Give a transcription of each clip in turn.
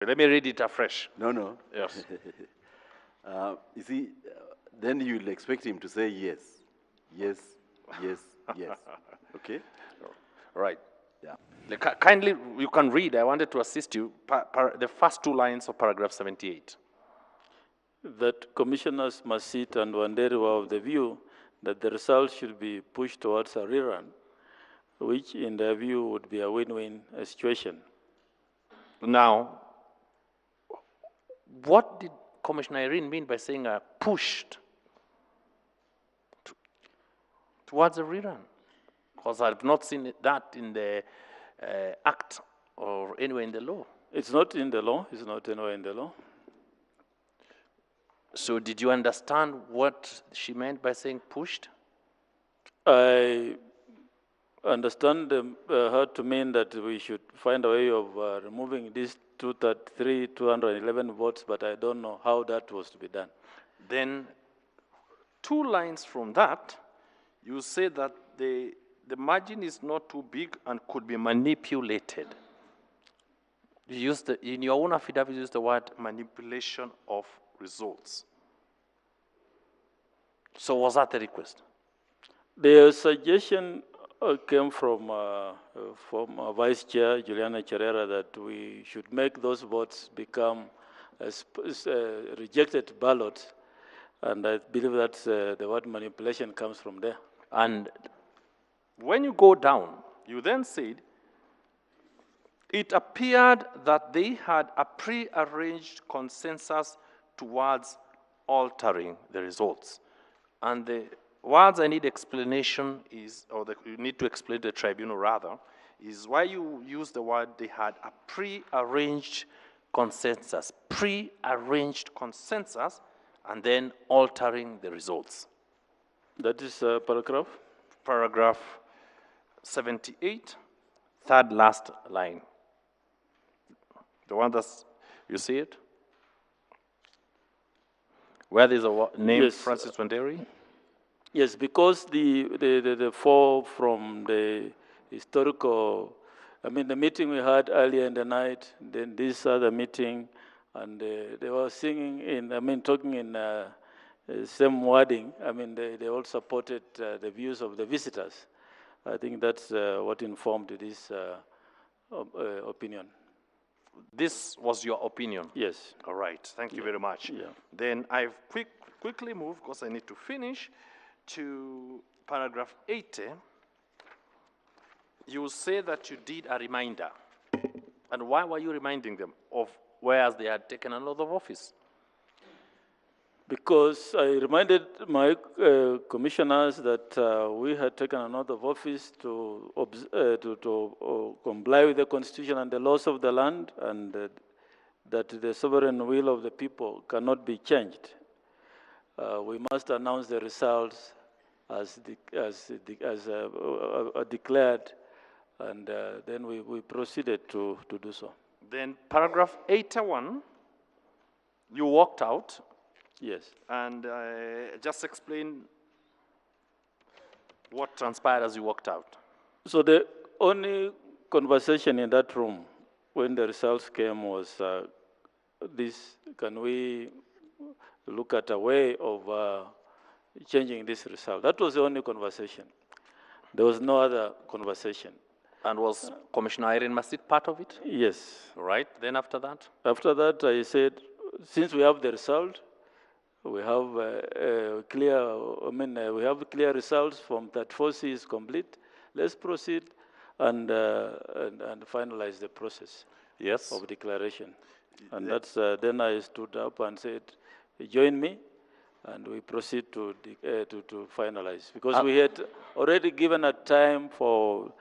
Let me read it afresh. No, no. Yes. You see, then you'll expect him to say yes, yes, yes, yes. Okay? Right. Yeah. Kindly, you can read. I wanted to assist you. The first two lines of paragraph 78. That commissioners must sit and Wanderi were of the view that the results should be pushed towards a rerun, which in their view would be a win-win situation. Now, what did Commissioner Irene mean by saying pushed towards a rerun? Because I've not seen that in the act or anywhere in the law. It's not in the law. It's not anywhere in the law. So did you understand what she meant by saying pushed? I understand her to mean that we should find a way of removing these 233, 211 votes, but I don't know how that was to be done. Then, two lines from that, you say that the margin is not too big and could be manipulated. You use in your own affidavit, you use the word manipulation of results. So was that the request? The suggestion came from Vice Chair Juliana Cherera that we should make those votes become rejected ballots, and I believe that the word manipulation comes from there. And when you go down, you then said, it appeared that they had a pre-arranged consensus towards altering the results. And the words I need explanation is, or you need to explain the tribunal rather, is why you use the word they had a pre-arranged consensus, and then altering the results. That is paragraph? Paragraph 78, third last line. The one that's, you see it? Where there's a name, yes. Francis Wanderi? Yes, because the four from the historical, I mean, the meeting we had earlier in the night, then this other meeting, and they were singing in, I mean, talking in same wording. I mean, they all supported the views of the visitors. I think that's what informed this opinion. This was your opinion? Yes. All right, thank you very much. Yeah. Then I've quickly moved, because I need to finish, to paragraph 80. You say that you did a reminder. And why were you reminding them of whereas they had taken an oath of office? Because I reminded my commissioners that we had taken an oath of office to comply with the Constitution and the laws of the land, and that the sovereign will of the people cannot be changed. We must announce the results as declared, and then we proceeded to do so. Then paragraph 81, you walked out. Yes. And just explain what transpired as you walked out. So the only conversation in that room when the results came was can we look at a way of changing this result? That was the only conversation. There was no other conversation. And was Commissioner Irene Masit part of it? Yes. Right, then after that? After that, I said, since we have the result, we have we have clear results from that 4C is complete. Let's proceed and finalize the process. Yes. Of declaration. And that's then I stood up and said, join me, and we proceed to finalize, because we had already given a time for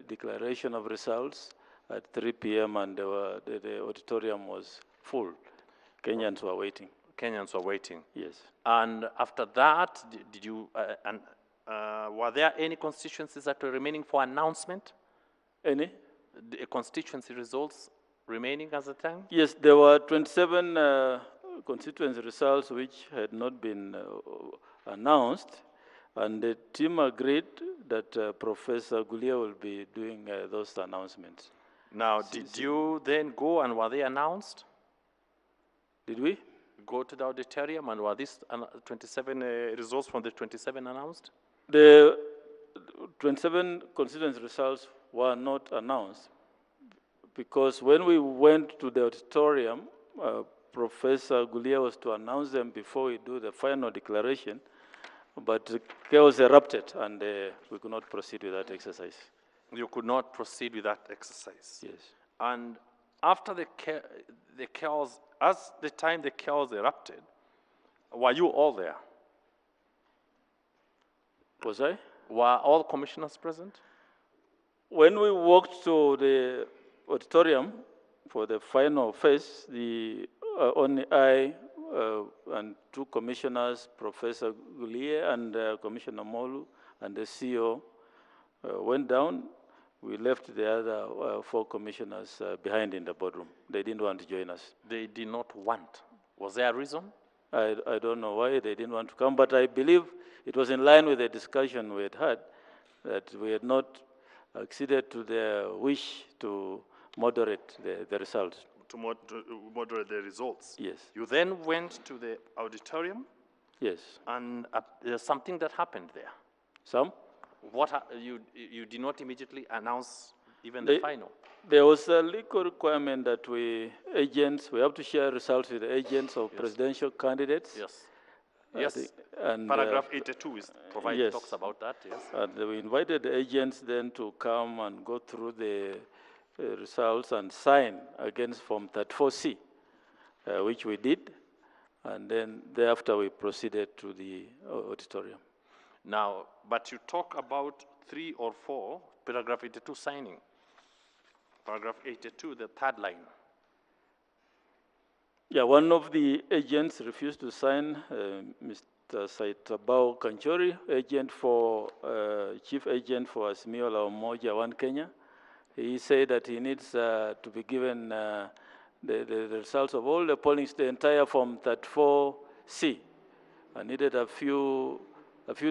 declaration of results at 3 p.m. and the auditorium was full. Kenyans were waiting. Kenyans were waiting. Yes. And after that, did you, were there any constituencies that were remaining for announcement? Any? The constituency results remaining at the time? Yes, there were 27 constituency results which had not been announced, and the team agreed that Professor Gulia will be doing those announcements. Now, did you then go and were they announced? Did we? Go to the auditorium and were these 27 results from the 27 announced? The 27 constituency results were not announced because when we went to the auditorium, Professor Gulia was to announce them before we do the final declaration, but chaos erupted and we could not proceed with that exercise. You could not proceed with that exercise? Yes. And after the chaos, as the time the chaos erupted, were you all there? Was I? Were all commissioners present? When we walked to the auditorium for the final phase, only I and two commissioners, Professor Gulie and Commissioner Molu and the CEO went down. We left the other 4 commissioners behind in the boardroom. They didn't want to join us. They did not want. Was there a reason? I don't know why they didn't want to come, but I believe it was in line with the discussion we had that we had not acceded to their wish to moderate the results. To moderate the results? Yes. You then went to the auditorium? Yes. And there's something that happened there. Some? You did not immediately announce even the final? There was a legal requirement that we have to share results with the agents of presidential candidates. Yes. Yes. And paragraph 82 talks about that, yes. And we invited the agents then to come and go through the results and sign against Form 34C, which we did. And then thereafter we proceeded to the auditorium. Now, but you talk about 3 or 4, paragraph 82 signing. Paragraph 82, the 3rd line. Yeah, one of the agents refused to sign, Mr. Saitabao Kanchori, chief agent for Azimio la Umoja One Kenya. He said that he needs to be given the results of all the polling, the entire Form 34C. I needed a few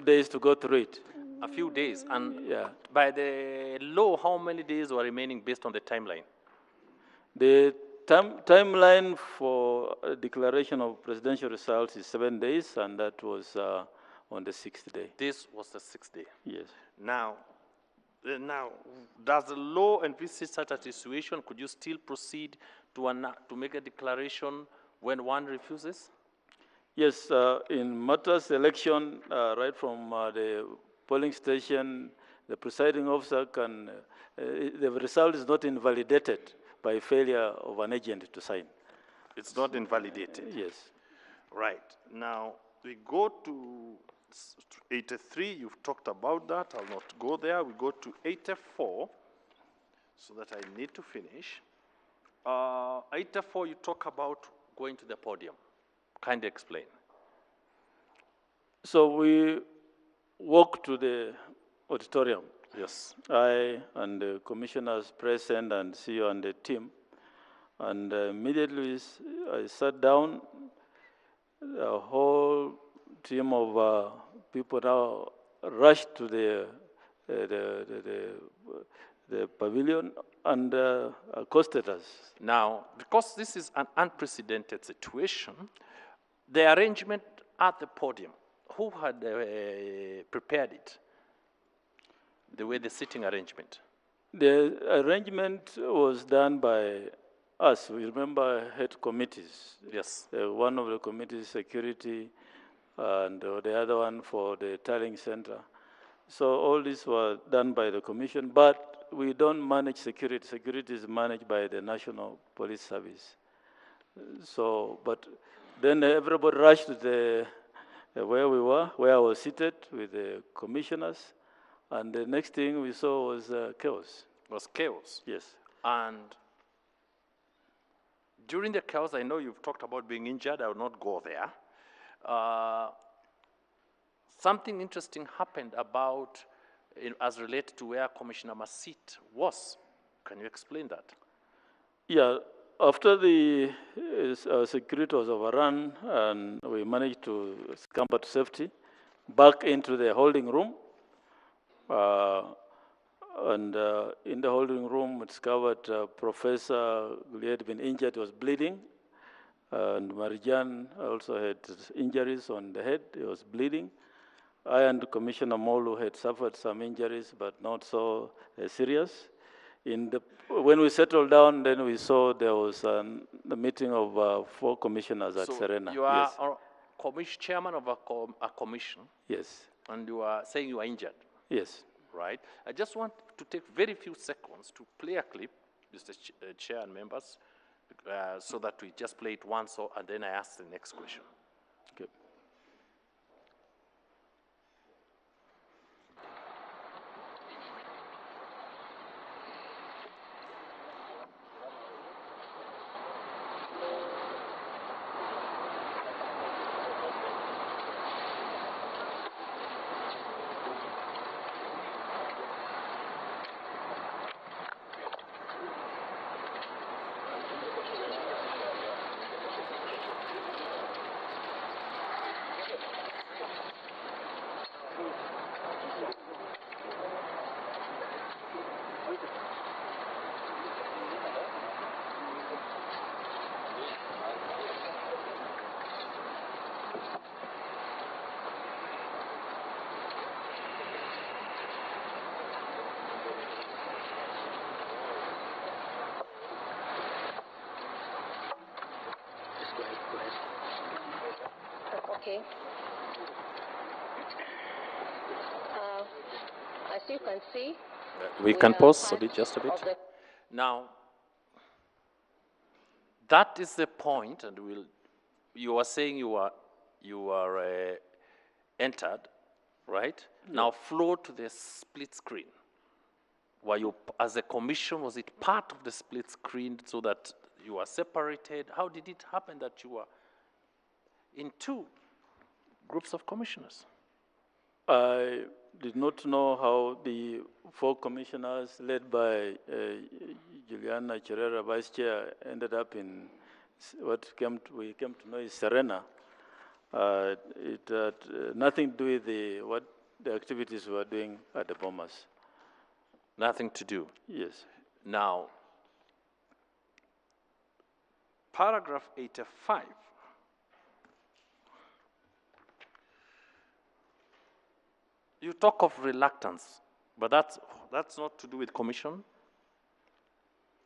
days to go through it. A few days, and by the law, how many days were remaining based on the timeline? The timeline for declaration of presidential results is 7 days, and that was on the 6th day. This was the 6th day? Yes. Now, does the law envisage such a situation? Could you still proceed to make a declaration when one refuses? Yes, in matters election, right from the polling station, the presiding officer can, the result is not invalidated by failure of an agent to sign. It's not invalidated? Yes. Right. Now, we go to 83, you've talked about that, I'll not go there. We go to 84, so that I need to finish. 84, you talk about going to the podium. Kindly explain. So we walked to the auditorium. Yes. I and the commissioners present and CEO and the team. And immediately I sat down. A whole team of people now rushed to the pavilion and accosted us. Now, because this is an unprecedented situation, the arrangement at the podium, who had prepared it? The sitting arrangement? The arrangement was done by us. We remember head committees. Yes. One of the committees, security, and the other one for the tallying center. So all this was done by the commission, but we don't manage security. Security is managed by the National Police Service. So, but then everybody rushed to where we were, where I was seated with the commissioners, and the next thing we saw was chaos. Was chaos? Yes. And during the chaos, I know you've talked about being injured. I will not go there. Something interesting happened about, as related to where Commissioner Masit was. Can you explain that? Yeah. After the security was overrun and we managed to scamper to safety, back into the holding room, And in the holding room, we discovered Professor who had been injured, was bleeding. And Marijan also had injuries on the head, he was bleeding. I and Commissioner Molu had suffered some injuries, but not so serious. When we settled down, then we saw there was a meeting of 4 commissioners at Serena. You are yes. chairman of a commission. Yes. And you are saying you are injured. Yes. Right. I just want to take very few seconds to play a clip, Mr. Chair and members, so that we just play it once, and then I ask the next question. Okay. Okay. As you can see, we can pause a bit, just a bit. Now, that is the point, and you are saying you are entered, right? Yeah. Now flow to the split screen. Were you, as a commission, was it part of the split screen so that you are separated? How did it happen that you were in 2 groups of commissioners? I did not know how the 4 commissioners led by Juliana Cherera, Vice Chair, ended up in what we came to know is Serena. It had nothing to do with what the activities we were doing at the Bomas. Nothing to do? Yes. Now, paragraph 85. You talk of reluctance, but that's not to do with commission?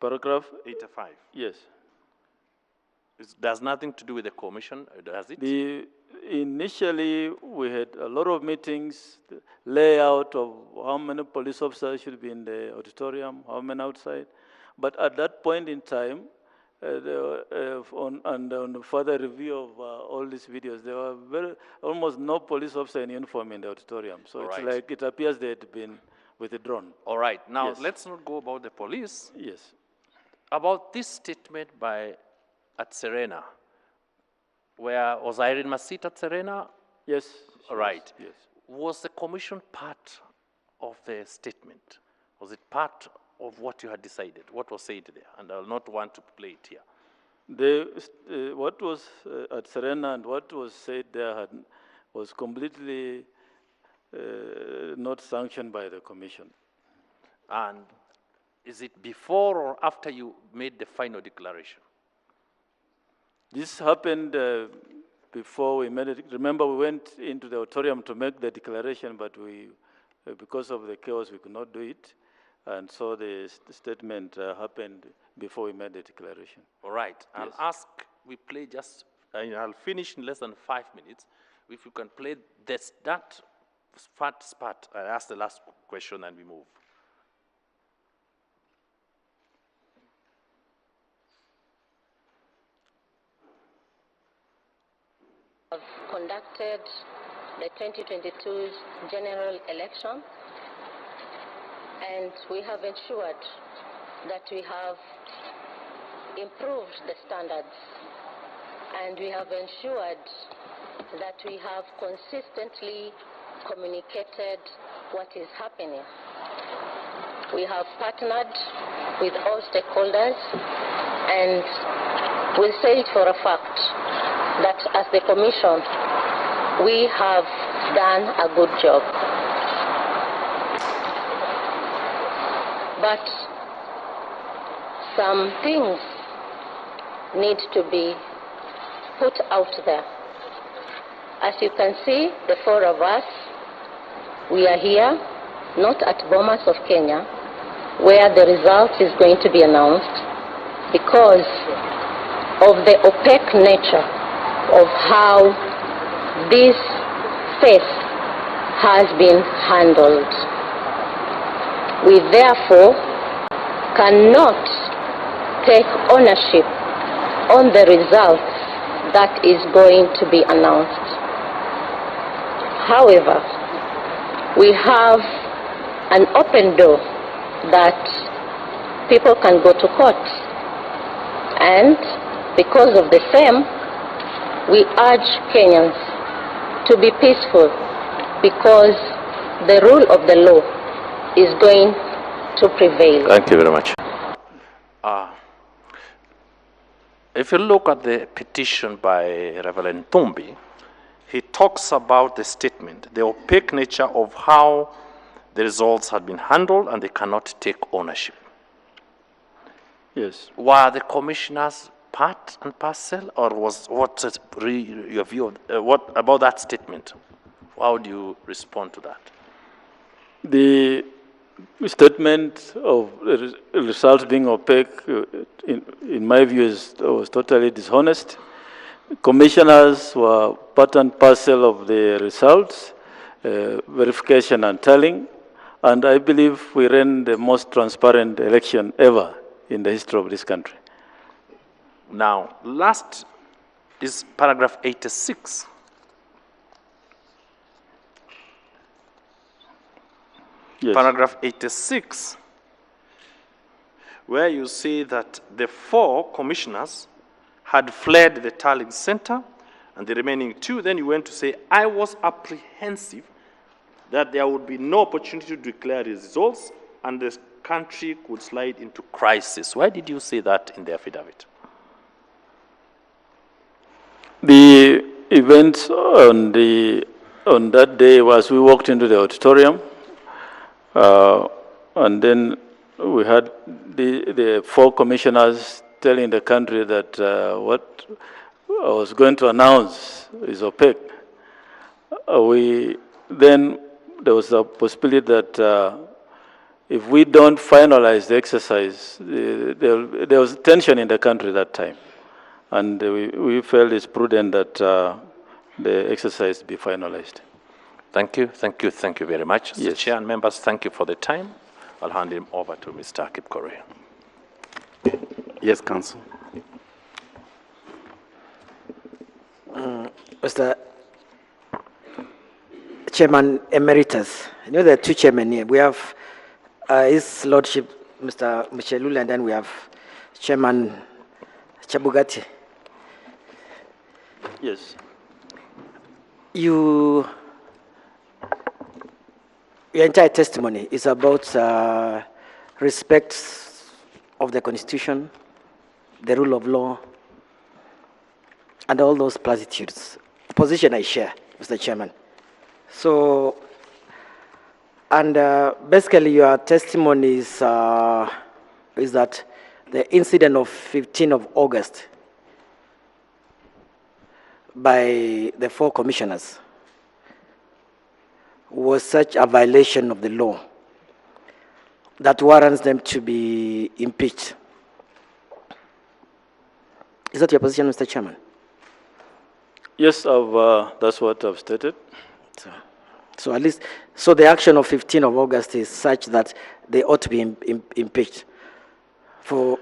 Paragraph 85. Yes. It has nothing to do with the commission, does it? Initially, we had a lot of meetings, the layout of how many police officers should be in the auditorium, how many outside. But at that point in time, on the further review of all these videos, there were almost no police officer in uniform in the auditorium. So it's like it appears they had been withdrawn. All right. Now, let's not go about the police. Yes. About this statement at Serena, was Irene Masit at Serena? Yes. Right. Yes. Was the commission part of the statement? Was it part of what you had decided? What was said there? And I'll not want to play it here. What was at Serena and what was said there was completely not sanctioned by the commission. And is it before or after you made the final declaration? This happened before we made it. Remember, we went into the auditorium to make the declaration, but because of the chaos, we could not do it. And so the statement happened before we made the declaration. All right. I'll ask, we play just, I'll finish in less than 5 minutes. If you can play that first part, I'll ask the last question and we move. Have conducted the 2022 general election, and we have ensured that we have improved the standards, and we have ensured that we have consistently communicated what is happening. We have partnered with all stakeholders, and we say it for a fact that as the Commission, we have done a good job. But some things need to be put out there. As you can see, the four of us, we are here, not at Bomas of Kenya, where the result is going to be announced, because of the opaque nature of how this faith has been handled. We therefore cannot take ownership on the results that is going to be announced. However, we have an open door that people can go to court, and because of the same, we urge Kenyans to be peaceful, because the rule of the law is going to prevail. Thank you very much. If you look at the petition by Reverend Thumbi, he talks about the statement, the opaque nature of how the results had been handled, and they cannot take ownership. Yes. Were the commissioners part and parcel, or was your view of, what about that statement? How do you respond to that? The statement of results being opaque, in my view, was totally dishonest. Commissioners were part and parcel of the results, verification and tallying, and I believe we ran the most transparent election ever in the history of this country. Now, last is paragraph 86. Yes. Paragraph 86, where you say that the 4 commissioners had fled the tallying center, and the remaining 2, then you went to say, I was apprehensive that there would be no opportunity to declare results, and the country could slide into crisis. Why did you say that in the affidavit? The events on that day was we walked into the auditorium, and then we had the 4 commissioners telling the country that what I was going to announce is opaque. Then there was a possibility that if we don't finalize the exercise, there was tension in the country that time. And we felt it's prudent that the exercise be finalized. Thank you very much. Yes. Mr. Chair and members, thank you for the time. I'll hand him over to Mr. Akip Korea. Yes, Council. Mr. Chairman Emeritus, you know there are 2 chairmen here. We have His Lordship, Mr. Mchelule, and then we have Chairman Chebukati. Yes. Your entire testimony is about respect of the Constitution, the rule of law, and all those platitudes. Position I share, Mr. Chairman. So, and basically your testimony is that the incident of 15th of August by the 4 commissioners was such a violation of the law that warrants them to be impeached. Is that your position, Mr. Chairman? Yes, that's what I've stated. So at least, so the action of 15th of August is such that they ought to be impeached. So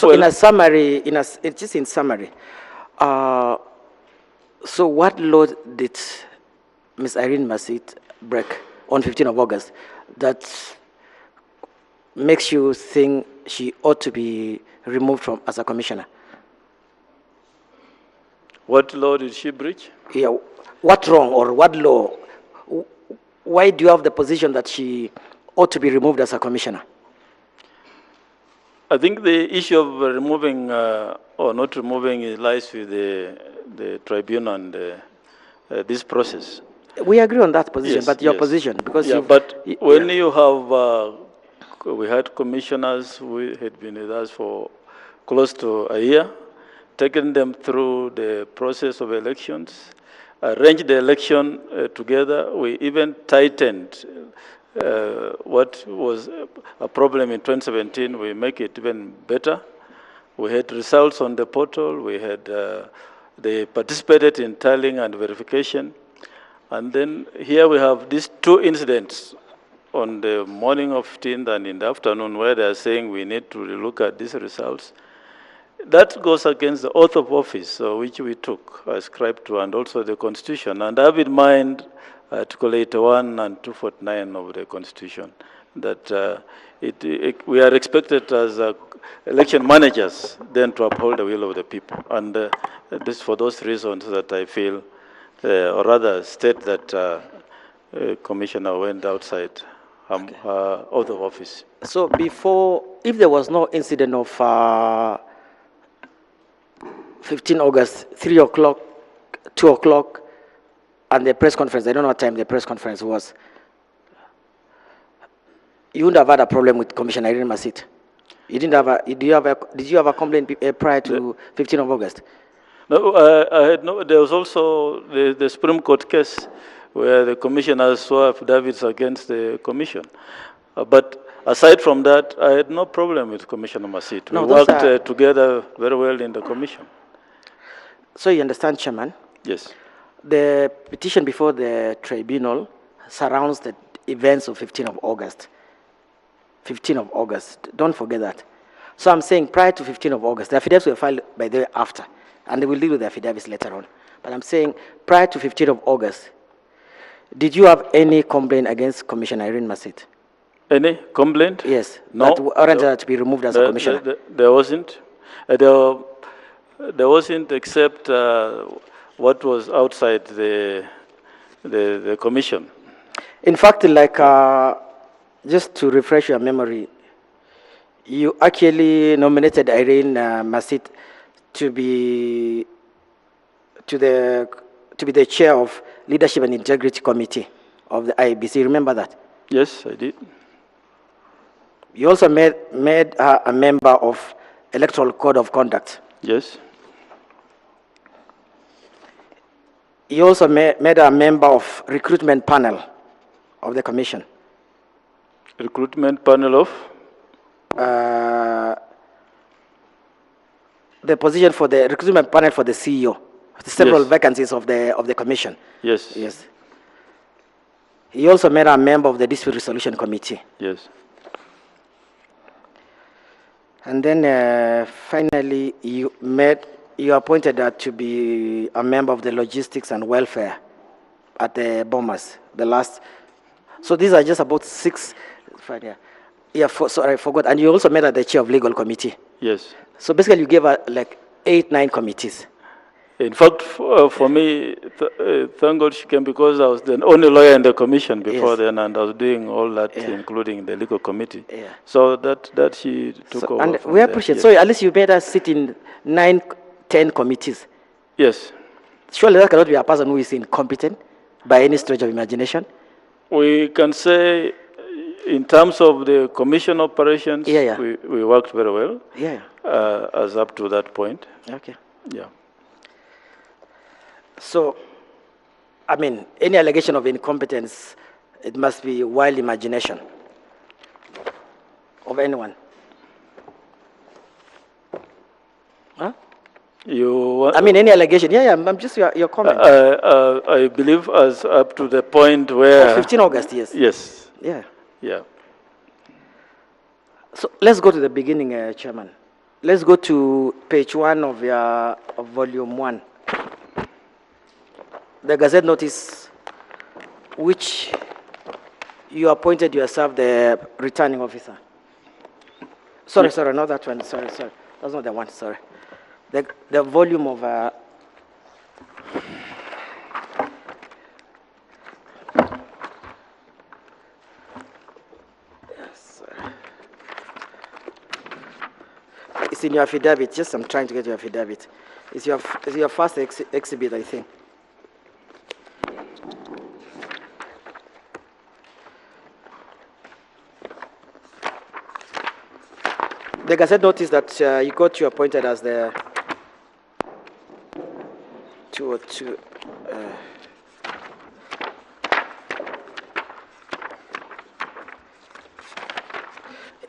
well, in a summary, just in summary, so what law did Ms. Irene Masit break on 15th of August that makes you think she ought to be removed from as a commissioner? What law did she breach? Yeah, what wrong or what law? Why do you have the position that she ought to be removed as a commissioner? I think the issue of removing or not removing lies with the tribunal and this process. We agree on that position, Yes, but your yes. position, because yeah, but when you have we had commissioners who had been with us for close to a year, taken them through the process of elections, arranged the election together. We even tightened what was a problem in 2017. We make it even better. We had results on the portal. We had, they participated in tallying and verification. And then here we have these two incidents on the morning of 15th and in the afternoon where they are saying we need to look at these results. That goes against the oath of office, which we took, ascribed to, and also the Constitution. And I have in mind Article 81 and 249 of the Constitution, that we are expected as election managers then to uphold the will of the people. And this for those reasons that I feel, or rather state that Commissioner went outside her oath of office. So before, if there was no incident of 15 August, 3 o'clock, 2 o'clock, and the press conference, I don't know what time the press conference was, you wouldn't have had a problem with Commissioner Irene Masit. You didn't have did you have a complaint prior to 15th of August? No, I had no. There was also the Supreme Court case where the commissioners saw affidavits against the commission. But aside from that, I had no problem with Commissioner Masit. We worked together very well in the commission. So you understand, Chairman? Yes. The petition before the tribunal surrounds the events of 15th of August. 15th of August, don't forget that. So I'm saying prior to 15th of August, the affidavits were filed by the way after, and they will deal with the affidavits later on. But I'm saying prior to 15th of August, did you have any complaint against Commissioner Irene Masit? Any complaint? Yes. No. That warranted her to be removed as a commissioner? There wasn't. There wasn't, except what was outside the commission. In fact, like, just to refresh your memory, you actually nominated Irene Masit to be the chair of Leadership and Integrity Committee of the IEBC. Remember that? Yes, I did. You also made her a member of Electoral Code of Conduct. Yes. You also made her a member of recruitment panel of the commission. Recruitment panel of? The position for the recruitment panel for the CEO. Several vacancies of the commission. Yes. Yes. He also made a member of the Dispute Resolution Committee. Yes. And then finally, you appointed her to be a member of the Logistics and Welfare at the Bombers, the last. So these are just about 6. Sorry, I forgot. And you also made her the chair of Legal Committee. Yes. So basically, you gave her like 8, 9 committees. In fact, for me, thank God she came, because I was the only lawyer in the commission before then, and I was doing all that, including the legal committee. Yeah. So that she took over. And we appreciate. So at least you made us sit in 9, 10 committees. Yes. Surely that cannot be a person who is incompetent by any stretch of imagination. We can say, in terms of the commission operations, we worked very well. Yeah. As up to that point. Okay. Yeah. So, I mean, any allegation of incompetence, it must be wild imagination of anyone. Huh? I mean, any allegation. I'm just your comment. I believe as up to the point where... 15 August, yes. Yes. Yeah. Yeah. So let's go to the beginning, Chairman. Let's go to page 1 of your volume 1. The Gazette notice, which you appointed yourself the returning officer. Sorry, not that one. Sorry. That's not the one, sorry. The volume of... It's in your affidavit. Just I'm trying to get your affidavit. It's your first exhibit, I think. the Gazette notice that you got you appointed as the 202.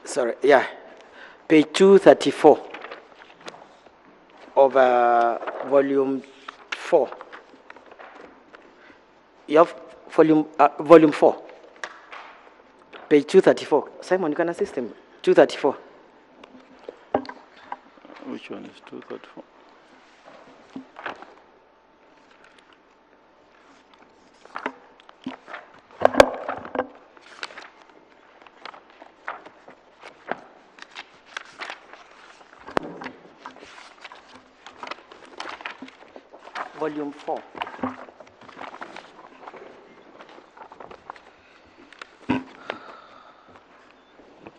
Sorry, yeah, page 234 of volume 4. You have volume 4, page 234. Simon, you can assist him. 234. Which one is 234? Volume 4.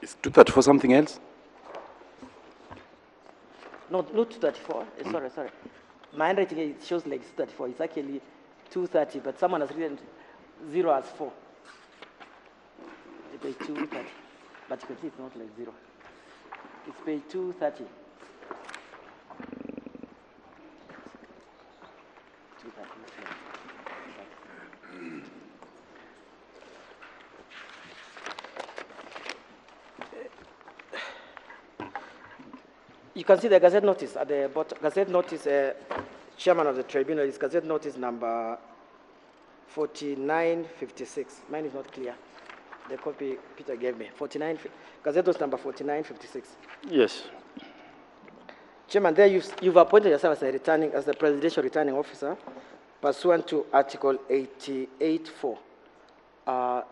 Is 234 something else? No, not 234. Sorry. My handwriting it shows like 234. It's actually 230, but someone has written 0 as 4. It's page 230, but you can see it's not like 0. It's page 230. 230. You can see the Gazette notice at the bottom. Gazette notice, chairman of the tribunal is Gazette notice number 4956. Mine is not clear. The copy Peter gave me. Gazette notice number 4956. Yes. Chairman, there you've appointed yourself as the presidential returning officer, pursuant to Article 88.4.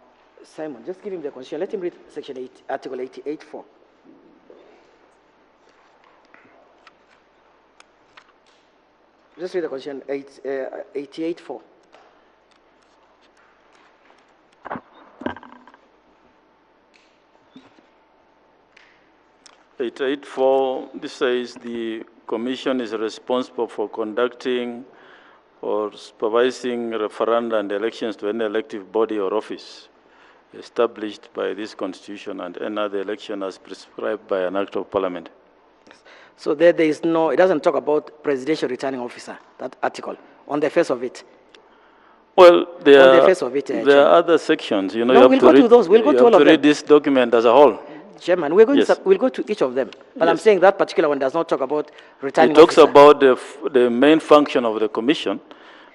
Simon, just give him the constitution. Let him read Section 8, Article 88.4. Just read the constitution 88.4. This says the commission is responsible for conducting or supervising referenda and elections to any elective body or office established by this constitution and any other election as prescribed by an act of parliament. So there is no, it doesn't talk about presidential returning officer, that article, on the face of it. Well, there On the are, face of it, there are other sections. You know, No, you have we'll to go to read, those. We'll go you to have all of read them. this document as a whole. Chairman, we're going Yes. we'll go to each of them. But I'm Yes. saying that particular one does not talk about returning It talks officer. about the main function of the commission,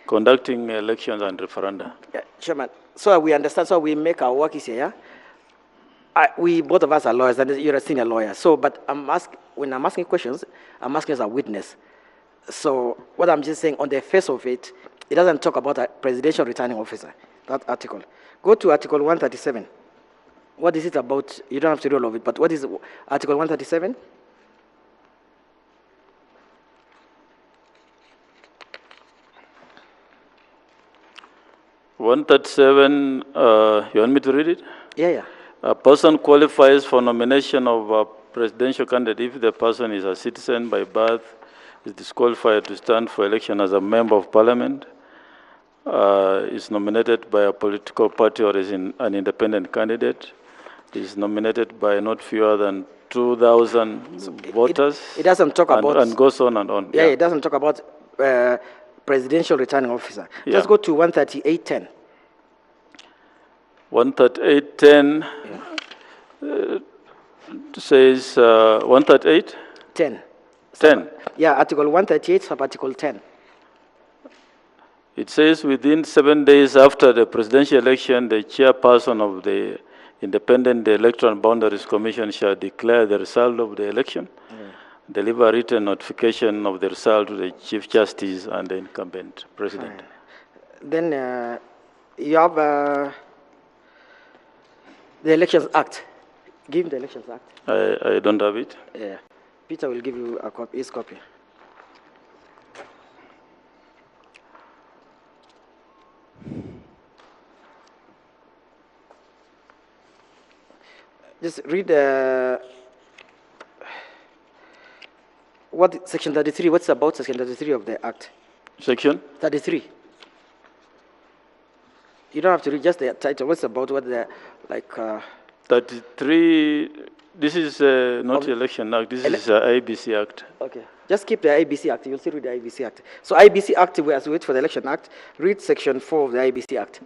conducting elections and referenda. Yeah, Chairman, so we understand, so we make our work easier, yeah? We, both of us are lawyers, and you're a senior lawyer. So, but when I'm asking questions, I'm asking as a witness. So, what I'm just saying, on the face of it, it doesn't talk about a presidential returning officer, that article. Go to Article 137. What is it about? You don't have to read all of it, but what is Article 137? You want me to read it? Yeah. A person qualifies for nomination of a presidential candidate if the person is a citizen by birth, is disqualified to stand for election as a member of parliament, is nominated by a political party or is an independent candidate, is nominated by not fewer than 2,000 voters. It doesn't talk about... And goes on and on. Yeah, it doesn't talk about presidential returning officer. Yeah. Just go to 138.10. 138.10 says 138? 10. 10. Yeah, Article 138, sub-Article 10. It says within 7 days after the presidential election, the chairperson of the Independent Electoral Boundaries Commission shall declare the result of the election, deliver a written notification of the result to the Chief Justice and the incumbent president. Then you have the Elections Act. Give him the Elections Act. I don't have it. Yeah. Peter will give you a copy, his copy. Just read what section 33, what's about section 33 of the Act? Section? 33. You don't have to read just the title. What's about what the, like... 33 This is not Election Act, this is IBC Act. Okay. Just keep the IBC Act. You'll still read the IBC Act. So IBC Act, as we wait for the Election Act, read Section 4 of the IBC Act.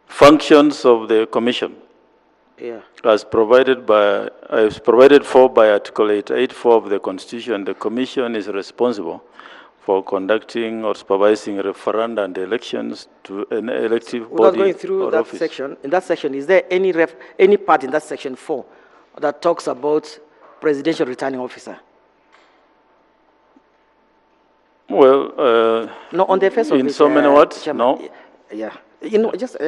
Functions of the Commission. Yeah. As provided for by Article 884 of the Constitution, the Commission is responsible for conducting or supervising referenda and elections to an elective body Without going through or that office. section, in that section, is there any part in that section 4 that talks about presidential returning officer? Well, No, on the face of in it, so many words, Chairman, no. Yeah. You know, I just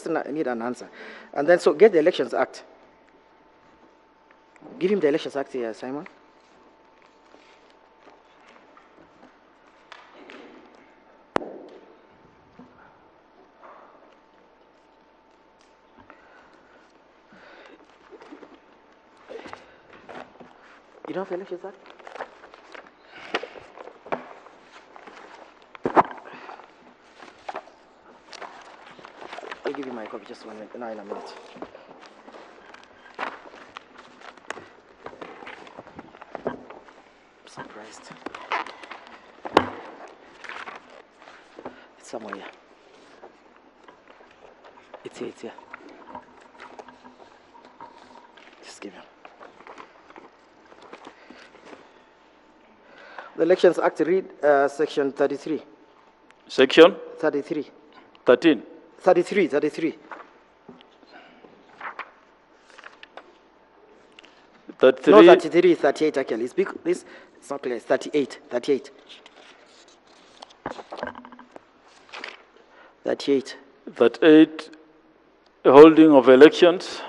need an answer. And then, so get the Elections Act. Give him the Elections Act here, Simon. You don't have the Elections Act? I'll give you my copy just 1 minute. No, in a minute. I'm surprised. It's somewhere here. It's here, it's here. Just give him. The Elections Act, read Section 33. Section 33. 13. 33, 33. 33. No, 33, 38 actually. It's not clear. It's 38, 38. 38. 38, holding of elections.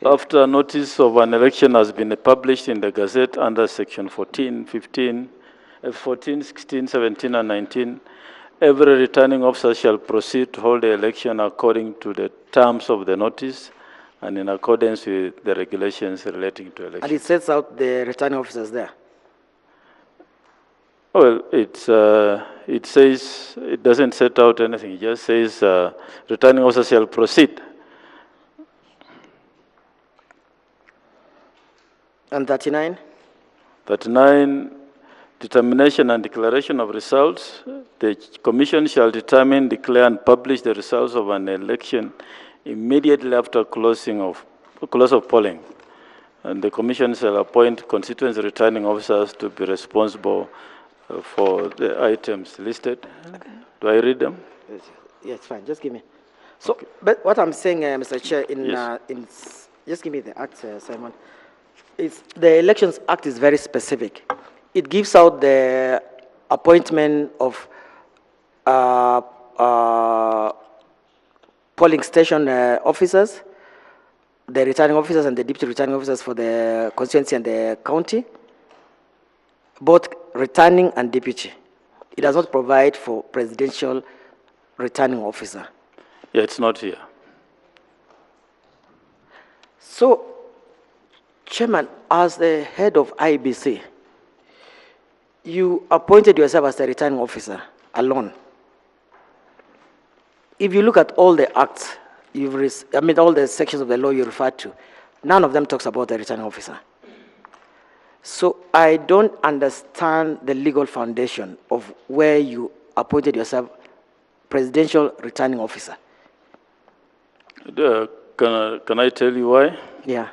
After notice of an election has been published in the Gazette under Section 14, 15, 14, 16, 17, and 19, every returning officer shall proceed to hold the election according to the terms of the notice and in accordance with the regulations relating to elections. And it sets out the returning officers there. Well, it says, it doesn't set out anything. It just says returning officer shall proceed. And 39? 39, determination and declaration of results. The Commission shall determine, declare, and publish the results of an election immediately after close of polling. And the Commission shall appoint constituency returning officers to be responsible for the items listed. Okay. Do I read them? Yeah, it's fine. Just give me. So, okay. But what I'm saying, Mr. Chair, yes. Just give me the act, Simon. The Elections Act is very specific. It gives out the appointment of polling station officers, the returning officers and the deputy returning officers for the constituency and the county, both returning and deputy. It does not provide for presidential returning officer. Yeah, it's not here. So, Chairman, as the head of IBC, you appointed yourself as the returning officer alone. If you look at all the acts, all the sections of the law you referred to, none of them talks about the returning officer. So I don't understand the legal foundation of where you appointed yourself presidential returning officer. Can I tell you why? Yeah.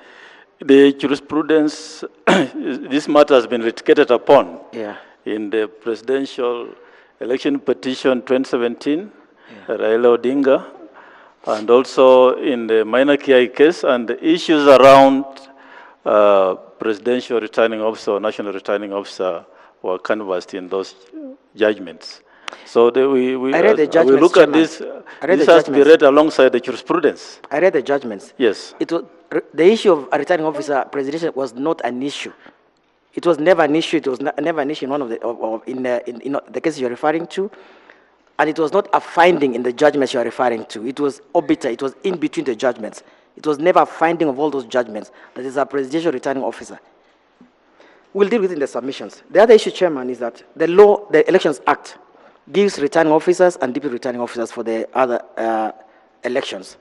The jurisprudence, this matter has been litigated upon in the presidential election petition 2017, Raila Odinga, and also in the minor KI case, and the issues around presidential returning officer or national returning officer were canvassed in those judgments. So we look at this. This has to be read alongside the jurisprudence. I read the judgments. Yes. The issue of a returning officer presidential was not an issue. It was never an issue. It was never an issue in one of the cases you're referring to, and it was not a finding in the judgments you're referring to. It was obiter. It was in between the judgments. It was never a finding of all those judgments that is a presidential returning officer. We'll deal with it in the submissions. The other issue, Chairman, is that the law, the Elections Act, gives returning officers and deputy returning officers for the other elections.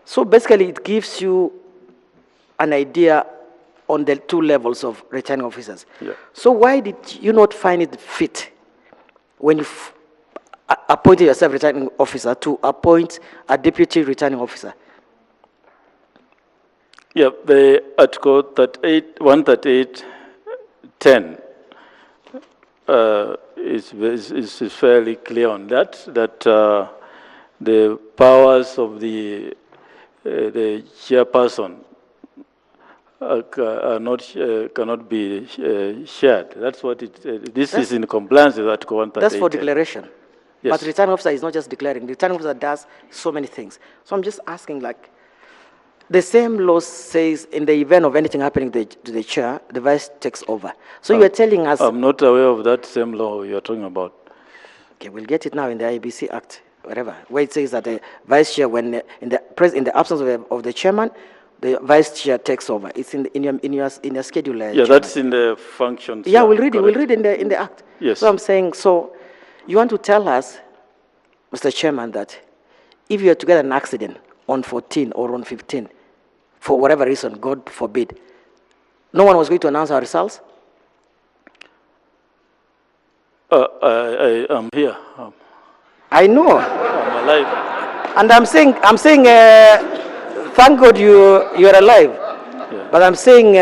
So basically, it gives you an idea on the two levels of returning officers. Yeah. So why did you not find it fit when you appointed yourself returning officer to appoint a deputy returning officer? Yeah, the Article 138.10 is fairly clear on that, the powers of the chairperson cannot be shared. That's what this is in compliance with Article 138. That's for declaration. Yes. But returning officer is not just declaring. The returning officer does so many things. So I'm just asking, like, the same law says in the event of anything happening to the chair, the vice takes over. So you are telling us... I'm not aware of that same law you're talking about. Okay, we'll get it now in the IBC Act, whatever, where it says that the vice chair, when in the absence of the chairman, the vice chair takes over. It's in your schedule. Yeah, chairman. that's in the functions. Yeah, we'll read it. We'll read it in the Act. Yes. So I'm saying, so you want to tell us, Mr. Chairman, that if you are to get an accident on 14 or on 15, for whatever reason, God forbid, no one was going to announce our results? I am here. I know. I'm alive. And I'm saying, thank God you're alive. Yeah. But I'm saying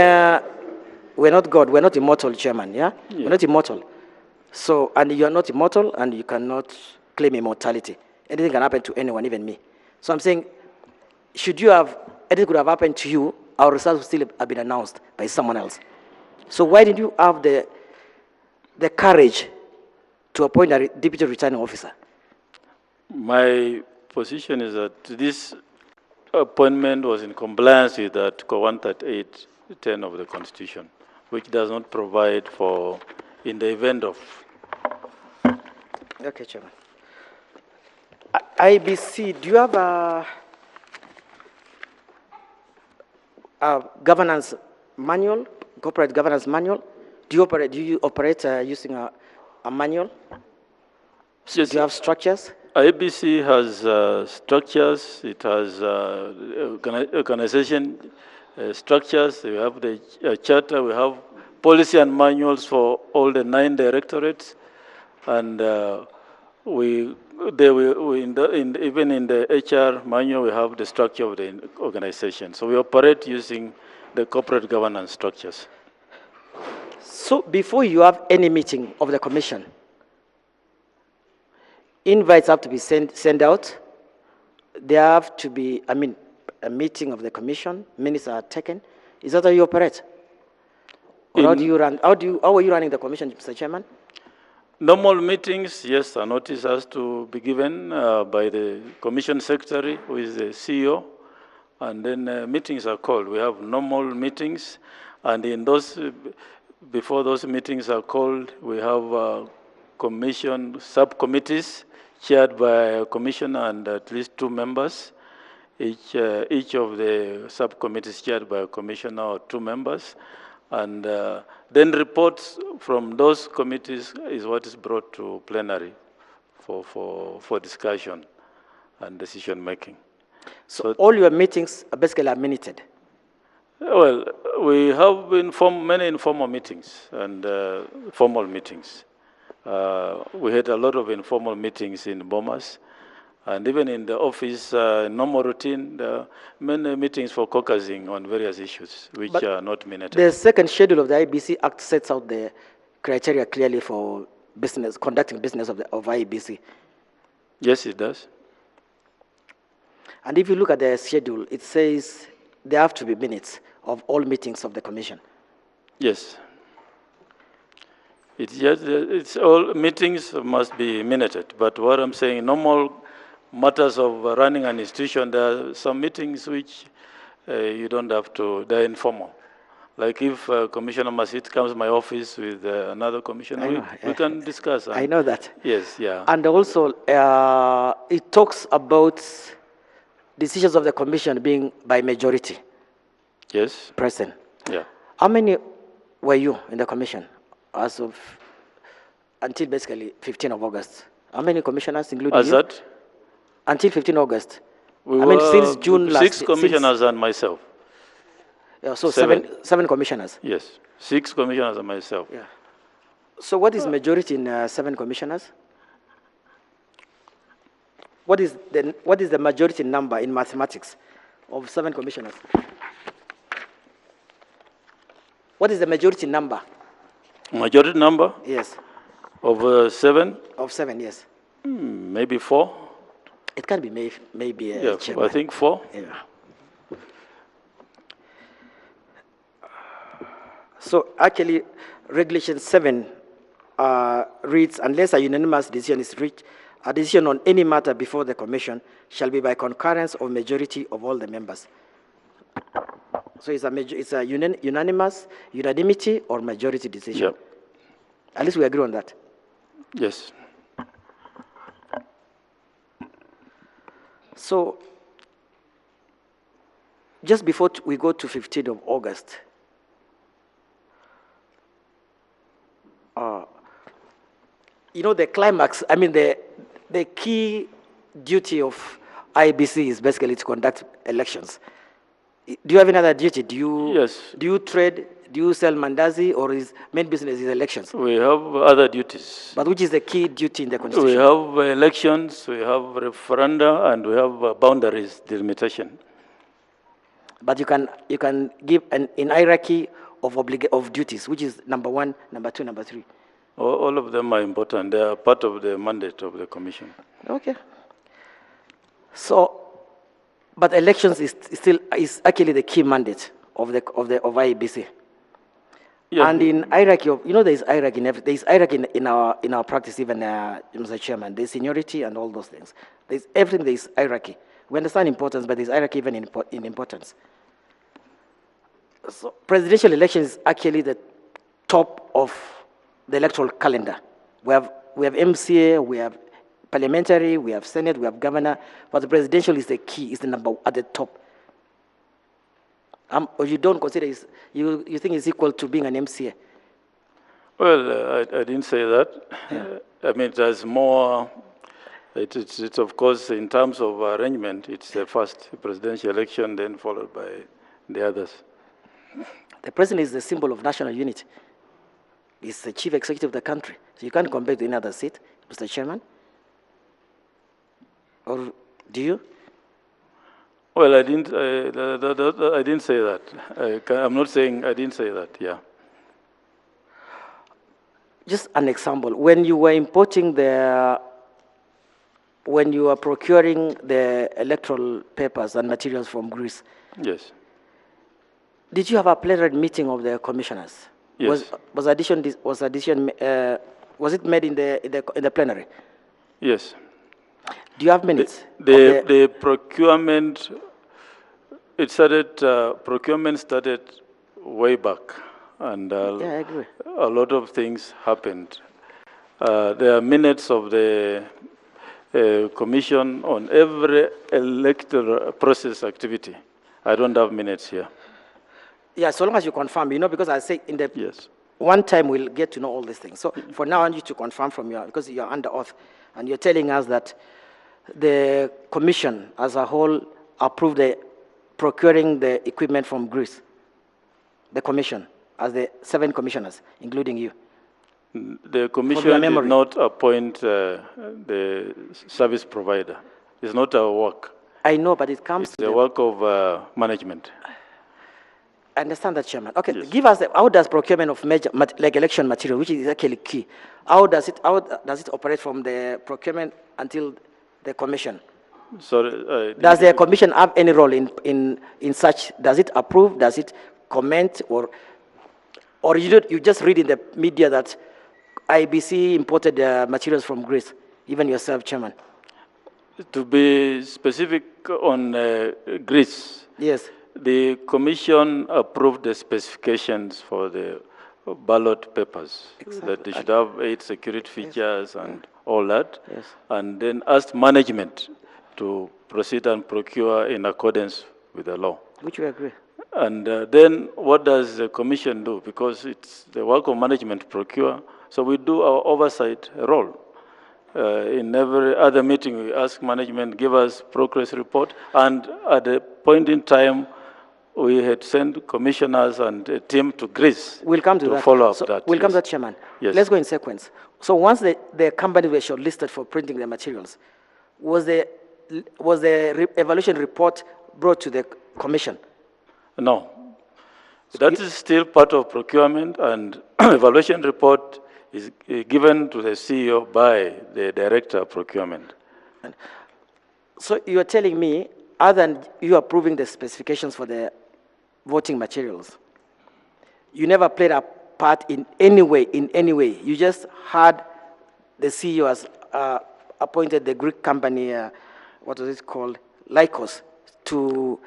we're not God. We're not immortal, Chairman. Yeah? We're not immortal. So, and you're not immortal, and you cannot claim immortality. Anything can happen to anyone, even me. So I'm saying, anything could have happened to you, our results would still have been announced by someone else. So why did you have the courage to appoint a deputy returning officer? My position is that this appointment was in compliance with Article 138.10 of the Constitution, which does not provide for, in the event of... Okay, Chairman. IBC, do you have a governance manual, corporate governance manual? Do you operate using a manual? Yes. Do you have structures? IBC has structures. It has organization structures. We have the charter. We have policy and manuals for all the 9 directorates, and even in the HR manual, we have the structure of the organization. So we operate using the corporate governance structures. So before you have any meeting of the commission, invites have to be sent out. There have to be, a meeting of the commission. Minutes are taken. Is that how you operate? Or how do you run? How are you running the commission, Mr. Chairman? Normal meetings, yes, a notice has to be given by the commission secretary, who is the CEO, and then meetings are called. We have normal meetings, and in those, before those meetings are called, we have commission subcommittees chaired by a commissioner and at least 2 members. Each of the subcommittees chaired by a commissioner or 2 members. And then reports from those committees is what is brought to plenary for discussion and decision making. So all your meetings are basically minuted? Well, we have many informal meetings and formal meetings. We had a lot of informal meetings in Bomas, and even in the office, normal routine, many meetings for caucusing on various issues, which are not minuted. The second schedule of the IBC Act sets out the criteria clearly for conducting business of IBC. Yes, it does. And if you look at the schedule, it says there have to be minutes of all meetings of the commission. Yes. It's all meetings must be minuted, but what I'm saying, normal matters of running an institution, there are some meetings which you don't have to, they're informal. Like if Commissioner Masit comes to my office with another commissioner, we can discuss. I know that. Yes, yeah. And also, it talks about decisions of the commission being by majority. Yes. Present. Yeah. How many were you in the commission as of until basically 15th of August. How many commissioners, including As you? that, Until 15th August. we I mean, were since June last. 6 commissioners and myself. Yeah, so Seven. seven commissioners. Yes, 6 commissioners and myself. Yeah. So what is majority in 7 commissioners? What is the majority number in mathematics of 7 commissioners? What is the majority number? Majority number Yes. of 7, Of 7, yes. maybe 4. It can be maybe Yeah, chairman. I think 4. Yeah. So actually, Regulation 7 reads, unless a unanimous decision is reached, a decision on any matter before the commission shall be by concurrence or majority of all the members. So it's a unanimity or majority decision. Yeah. At least we agree on that. Yes. So just before we go to 15th of August, you know, the climax, I mean, the key duty of IBC is basically to conduct elections. Do you have any other duty? Yes. Do you trade? Do you sell mandazi, or is main business is elections? We have other duties. But which is the key duty in the We constitution? have elections, we have referenda, and we have boundaries delimitation. But you can give an hierarchy of duties, which is number 1, number 2, number 3. All of them are important. They are part of the mandate of the commission. Okay. So, but elections is actually the key mandate of IEBC. Yeah. And in hierarchy of, you know, there is hierarchy in our practice, even Mr. Chairman. There's seniority and all those things. There's everything. There is hierarchy. We understand importance, but there's hierarchy even in importance. So presidential election is actually the top of the electoral calendar. We have MCA, we have parliamentary, we have Senate, we have governor, but the presidential is the key, is the number at the top. Or you don't consider you think it's equal to being an MCA? Well, I didn't say that. Yeah. I mean, there's more. It's of course, in terms of arrangement, it's the first presidential election, then followed by the others. The president is the symbol of national unity. He's the chief executive of the country. So you can't compare to any other seat, Mr. Chairman. Or do you? Well, I didn't say that. I'm not saying I didn't say that, yeah. Just an example. When you were procuring the electoral papers and materials from Greece, Yes. did you have a plenary meeting of the commissioners? Yes. Was it made in the plenary? Yes. Do you have minutes? The procurement, procurement started way back, and Yeah, I agree. a lot of things happened. There are minutes of the commission on every electoral process activity. I don't have minutes here. Yeah, so long as you confirm, you know, because I say in the Yes. one time we'll get to know all these things. So for now, I want you to confirm from because you're under oath, and you're telling us that the commission as a whole approved procuring the equipment from Greece. The commission, as the 7 commissioners, including you. The commission did memory. not appoint the service provider. It's not our work. I know, but it comes It's to the work of management. I understand that, Chairman. Okay, Yes. give us how does procurement of like election material, which is actually key, how does it operate from the procurement until the commission? Sorry. Does the commission have any role in such? Does it approve? Does it comment? Or you just read in the media that IBC imported materials from Greece, even yourself, Chairman? To be specific on Greece, Yes. the commission approved the specifications for the ballot papers, that they should have 8 security features and all that, Yes. and then asked management to proceed and procure in accordance with the law. Which we agree. And then what does the commission do? Because it's the work of management to procure, So we do our oversight role. In every other meeting, we ask management, give us progress report, and at a point in time, we had sent commissioners and a team to Greece We'll come to that. follow up So that. we'll come to yes. that, Chairman. Yes. Let's go in sequence. So once the company were shortlisted for printing the materials, was the evaluation report brought to the commission? No. That is still part of procurement, and evaluation report is given to the CEO by the director of procurement. So you are telling me, other than you approving the specifications for the voting materials, you never played a part in any way, You just had the CEO has appointed the Greek company, what was it called, Lycos, to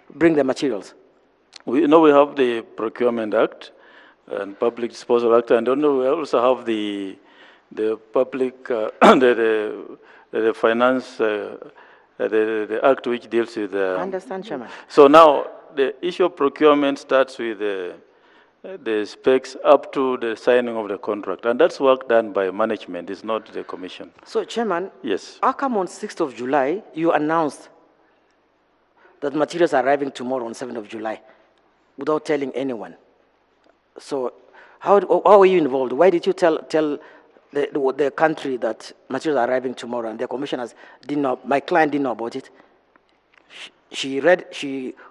bring the materials. We know we have the Procurement Act and Public Disposal Act, and we also have the public, the finance, the act which deals with. I understand, Chairman. So now the issue of procurement starts with the specs up to the signing of the contract, and that's work done by management. It's not the commission. So, Chairman. Yes. How come on 6th of July you announced that materials are arriving tomorrow on 7th of July without telling anyone? So how were you involved? Why did you tell the country that materials are arriving tomorrow and the commissioners didn't know, my client didn't know about it? She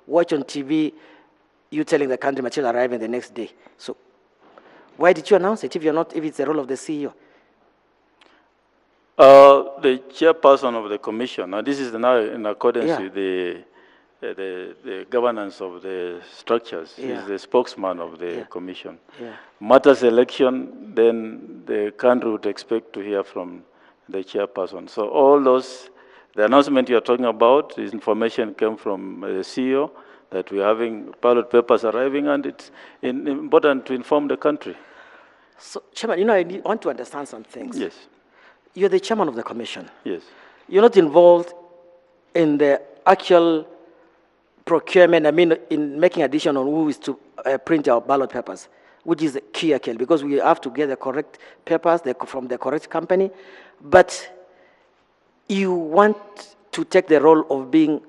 watched on TV you telling the country materials are arriving the next day. So why did you announce it if it's the role of the CEO? The chairperson of the commission, and this is now in accordance with the governance of the structures, is the spokesman of the commission. Matters election, then the country would expect to hear from the chairperson. So all those, the announcement you're talking about, this information came from the CEO that we're having ballot papers arriving, and it's important to inform the country. So, Chairman, I want to understand some things. Yes. You're the chairman of the commission. Yes. You're not involved in the actual procurement, in making a decision on who is to print our ballot papers, which is key, because we have to get the correct papers from the correct company. But you want to take the role of being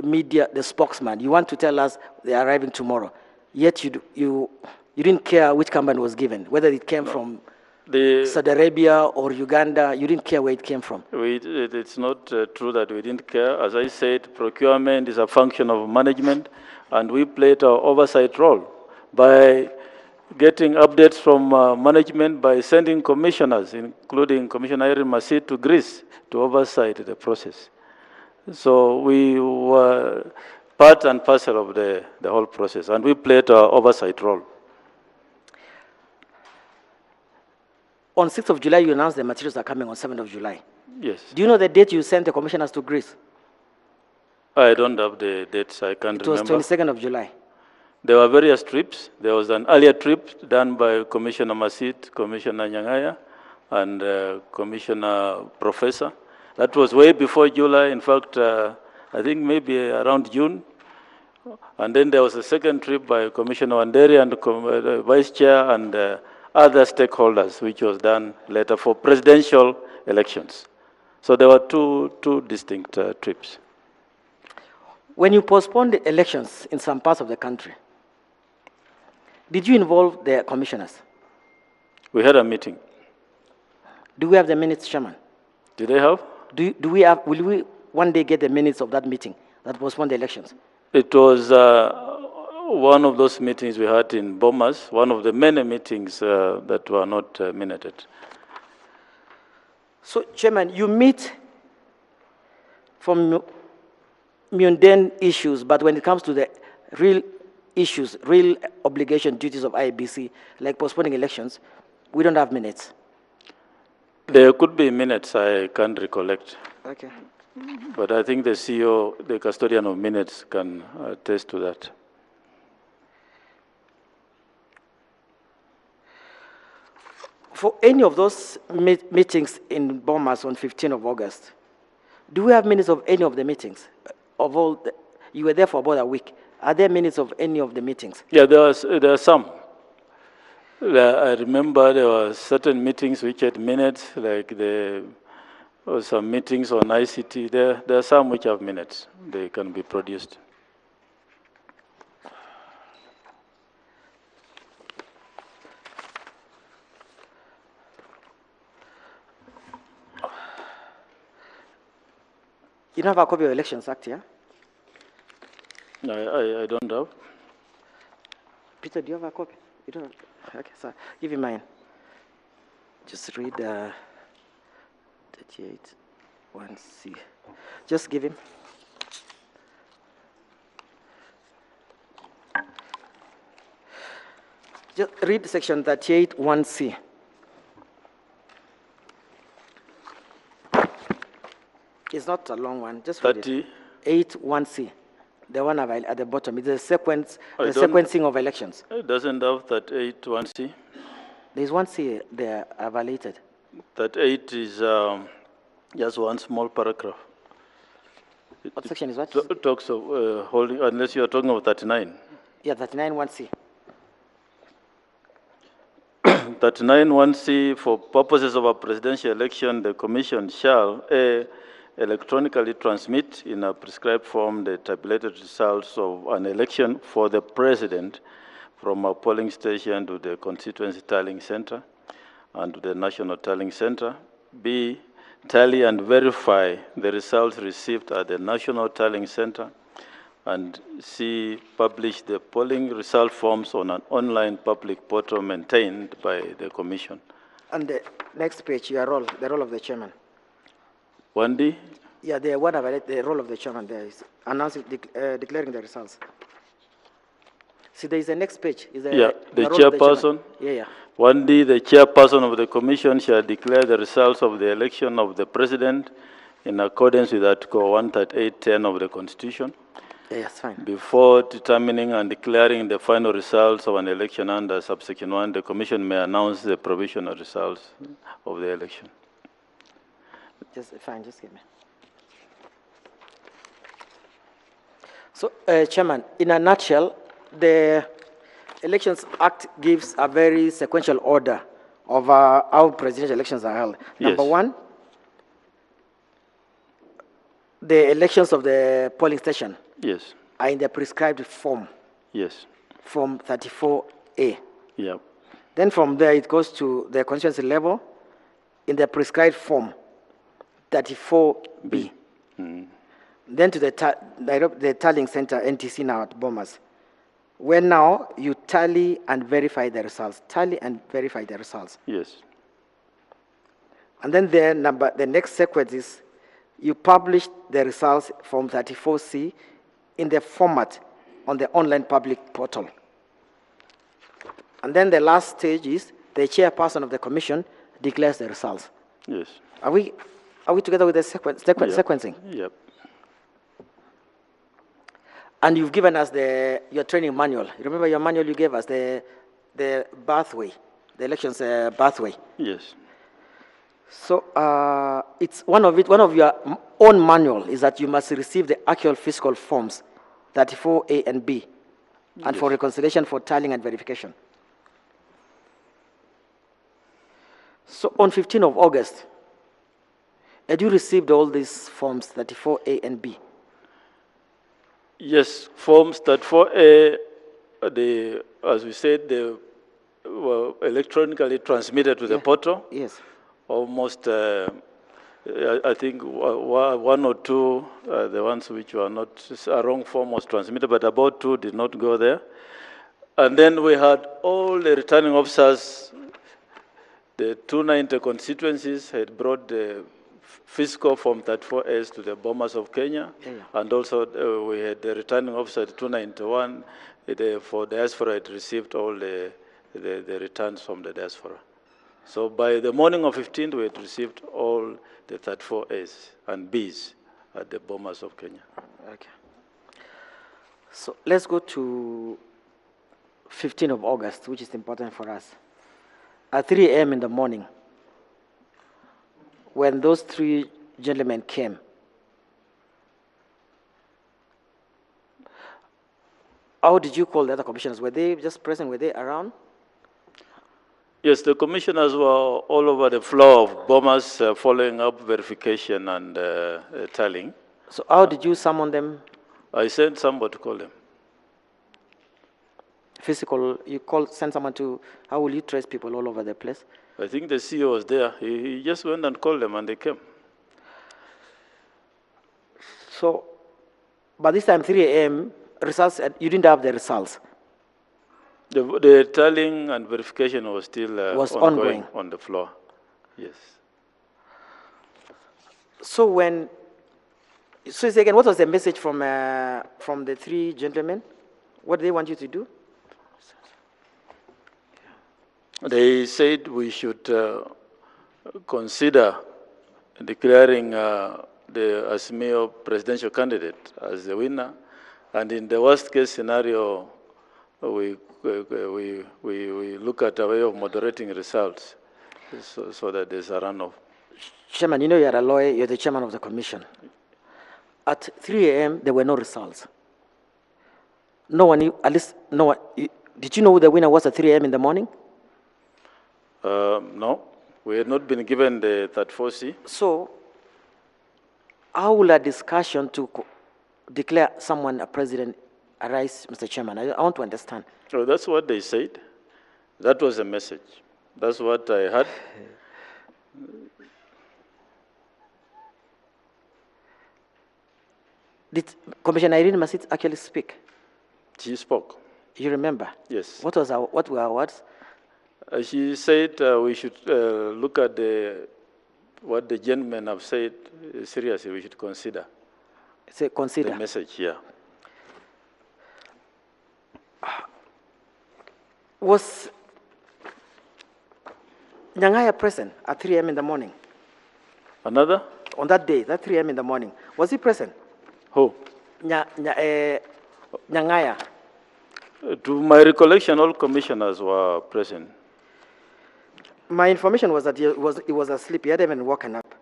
media, the spokesman. You want to tell us they're arriving tomorrow. Yet you didn't care which company was given, whether it came from Saudi Arabia or Uganda. You didn't care where it came from. It's not true that we didn't care. As I said, procurement is a function of management, and we played our oversight role by getting updates from management, by sending commissioners, including Commissioner Irene Masid, to Greece to oversight the process. So we were part and parcel of the whole process, and we played our oversight role. On 6th of July, you announced the materials are coming on 7th of July. Yes. Do you know the date you sent the commissioners to Greece? I don't have the dates. I can't remember. It was 22nd of July. There were various trips. There was an earlier trip done by Commissioner Masid, Commissioner Nyangaya, and Commissioner Professor. That was way before July. In fact, I think maybe around June. And then there was a second trip by Commissioner Wanderi and Vice Chair and other stakeholders, which was done later for presidential elections. So there were two distinct trips. When you postponed the elections in some parts of the country, did you involve the commissioners? We had a meeting. Do we have the minutes, Chairman? Do they have? Will we one day get the minutes of that meeting that postponed the elections? It was one of those meetings we had in Bomas, one of the many meetings that were not minuted. So, Chairman, you meet from mundane issues, but when it comes to the real issues, real obligation duties of IEBC, like postponing elections, we don't have minutes. There could be minutes, I can't recollect. Okay. But I think the CEO, the custodian of minutes, can attest to that. For any of those meetings in Bomas on 15th of August, do we have minutes of any of the meetings? You were there for about a week. Are there minutes of any of the meetings? Yeah, there are some. I remember there were certain meetings which had minutes, like there were some meetings on ICT. There are some which have minutes. They can be produced. You don't have a copy of Elections Act, yeah? I don't have. Peter, do you have a copy? You don't have? Okay, so give him mine. Just read 38 1C. Just give him. Just read section 38 1C. It's not a long one. Just read it. 38 1C. The one at the bottom. It's the sequence, the I don't- sequencing of elections. It doesn't have 38 1C. There's 1C there violated. 38 is just one small paragraph. What section is what? It talks of holding, unless you are talking of 39. Yeah, 39 1C. 39 1C, for purposes of a presidential election, the commission shall electronically transmit in a prescribed form the tabulated results of an election for the president from a polling station to the constituency tallying center and to the national tallying center. B, tally and verify the results received at the national tallying center. And C, publish the polling result forms on an online public portal maintained by the commission. And the next page, your role, the role of the chairman. 1D? Yeah, the one about the role of the chairman there is announcing, declaring the results. See, there is a next page. Is Yeah, the role of chairperson. Yeah, yeah. 1D, the chairperson of the commission shall declare the results of the election of the president in accordance with Article 138(10) of the Constitution. Yeah, yes, fine. Before determining and declaring the final results of an election under subsection 1, the commission may announce the provisional results of the election. Just fine, just give me. So, Chairman, in a nutshell, the Elections Act gives a very sequential order of how presidential elections are held. Number Yes. one, the elections of the polling station Yes, are in the prescribed form, yes, Form 34A. yeah, Then from there, it goes to the constituency level in the prescribed form, 34B. Then to the tallying center, NTC now at Bomas, where now you tally and verify the results. Tally and verify the results. yes, And then the next sequence is you publish the results from 34C in the format on the online public portal. And then the last stage is the chairperson of the commission declares the results. yes. Are we together with the sequencing? Yep. And you've given us your training manual. You remember your manual you gave us, the pathway, the elections pathway. Yes. So it's one of your own manual is that you must receive the actual fiscal forms, 34A and B, and for reconciliation for tallying and verification. So on 15th of August, had you received all these forms, 34A and B? Yes, forms that for as we said, they were electronically transmitted to the portal. Yes. Almost, I think one or two, the ones which were not, a wrong form was transmitted, but about two did not go there. And then we had all the returning officers, the 290 constituencies had brought the fiscal form 34S to the Bomas of Kenya, and also we had the returning officer at 291 for diaspora had received all the returns from the diaspora. So by the morning of 15th, we had received all the 34As and Bs at the Bomas of Kenya. Okay. So let's go to 15th of August, which is important for us. At 3 a.m. in the morning, when those three gentlemen came, how did you call the other commissioners? Were they just present? Were they around? Yes, the commissioners were all over the floor of Bomas following up verification and tallying. So how did you summon them? I sent somebody to call them. Physical, you send someone to, how will you trace people all over the place? I think the CEO was there. He just went and called them and they came. So, by this time, 3 a.m., results, you didn't have the results. The tallying and verification was still ongoing on the floor. Yes. So again, what was the message from the 3 gentlemen? What did they want you to do? They said we should consider declaring the Asmio presidential candidate as the winner, and in the worst case scenario, we look at a way of moderating results so that there's a runoff. Chairman, you know you're a lawyer, you're the chairman of the commission. At 3 a.m., there were no results. No one, at least, no one, did you know who the winner was at 3 a.m. in the morning? No, we had not been given the 34C. So, how will a discussion to declare someone a president arise, Mr. Chairman? I want to understand. So that's what they said. That was the message. That's what I heard. Did Commissioner Irene Masit actually speak? She spoke. You remember? Yes. What were our words? She said we should look at what the gentlemen have said seriously. We should consider. Say consider. The message, yeah. Was Nyangaya present at 3 a.m. in the morning? Another? On that day, that 3 a.m. in the morning, was he present? Who? Nyangaya. To my recollection, all commissioners were present. My information was that he was asleep. He hadn't even woken up.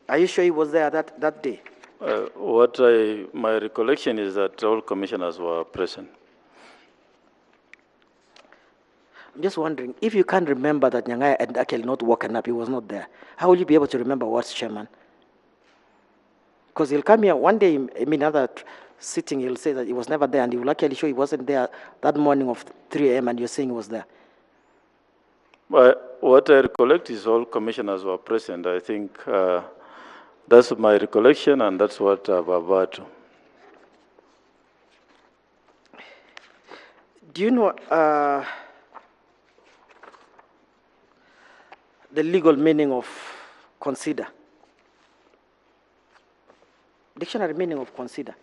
Are you sure he was there that day? My recollection is that all commissioners were present. I'm just wondering, if you can't remember that Nyangaya had actually not woken up, he was not there, how will you be able to remember what's chairman? Because he'll come here one day, another sitting, he'll say that he was never there, and he will actually show he wasn't there that morning of 3 a.m., and you're saying he was there. But what I recollect is all commissioners were present. I think that's my recollection, and that's what I've about to. Do you know the legal meaning of consider? Dictionary meaning of consider.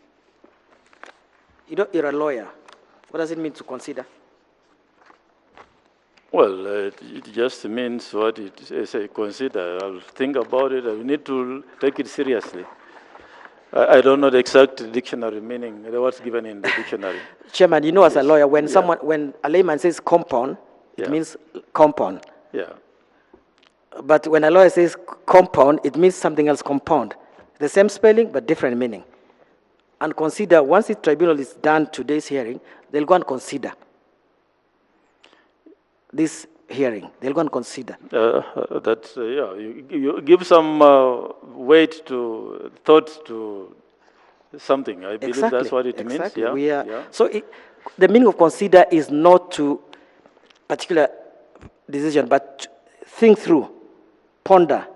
You know, you're a lawyer. What does it mean to consider? Well, it just means what it is. Consider. I'll think about it. I need to take it seriously. I don't know the exact dictionary meaning, the words given in the dictionary. Chairman, you know, as a lawyer, when when a layman says compound, it means compound. Yeah. But when a lawyer says compound, it means something else, compound. The same spelling, but different meaning. And consider, once the tribunal is done today's hearing, they'll go and consider this hearing. They'll go and consider. Yeah, you give some weight to, thought to something. I believe that's what it means. Yeah. Yeah. So the meaning of consider is not to particular decision, but think through, ponder.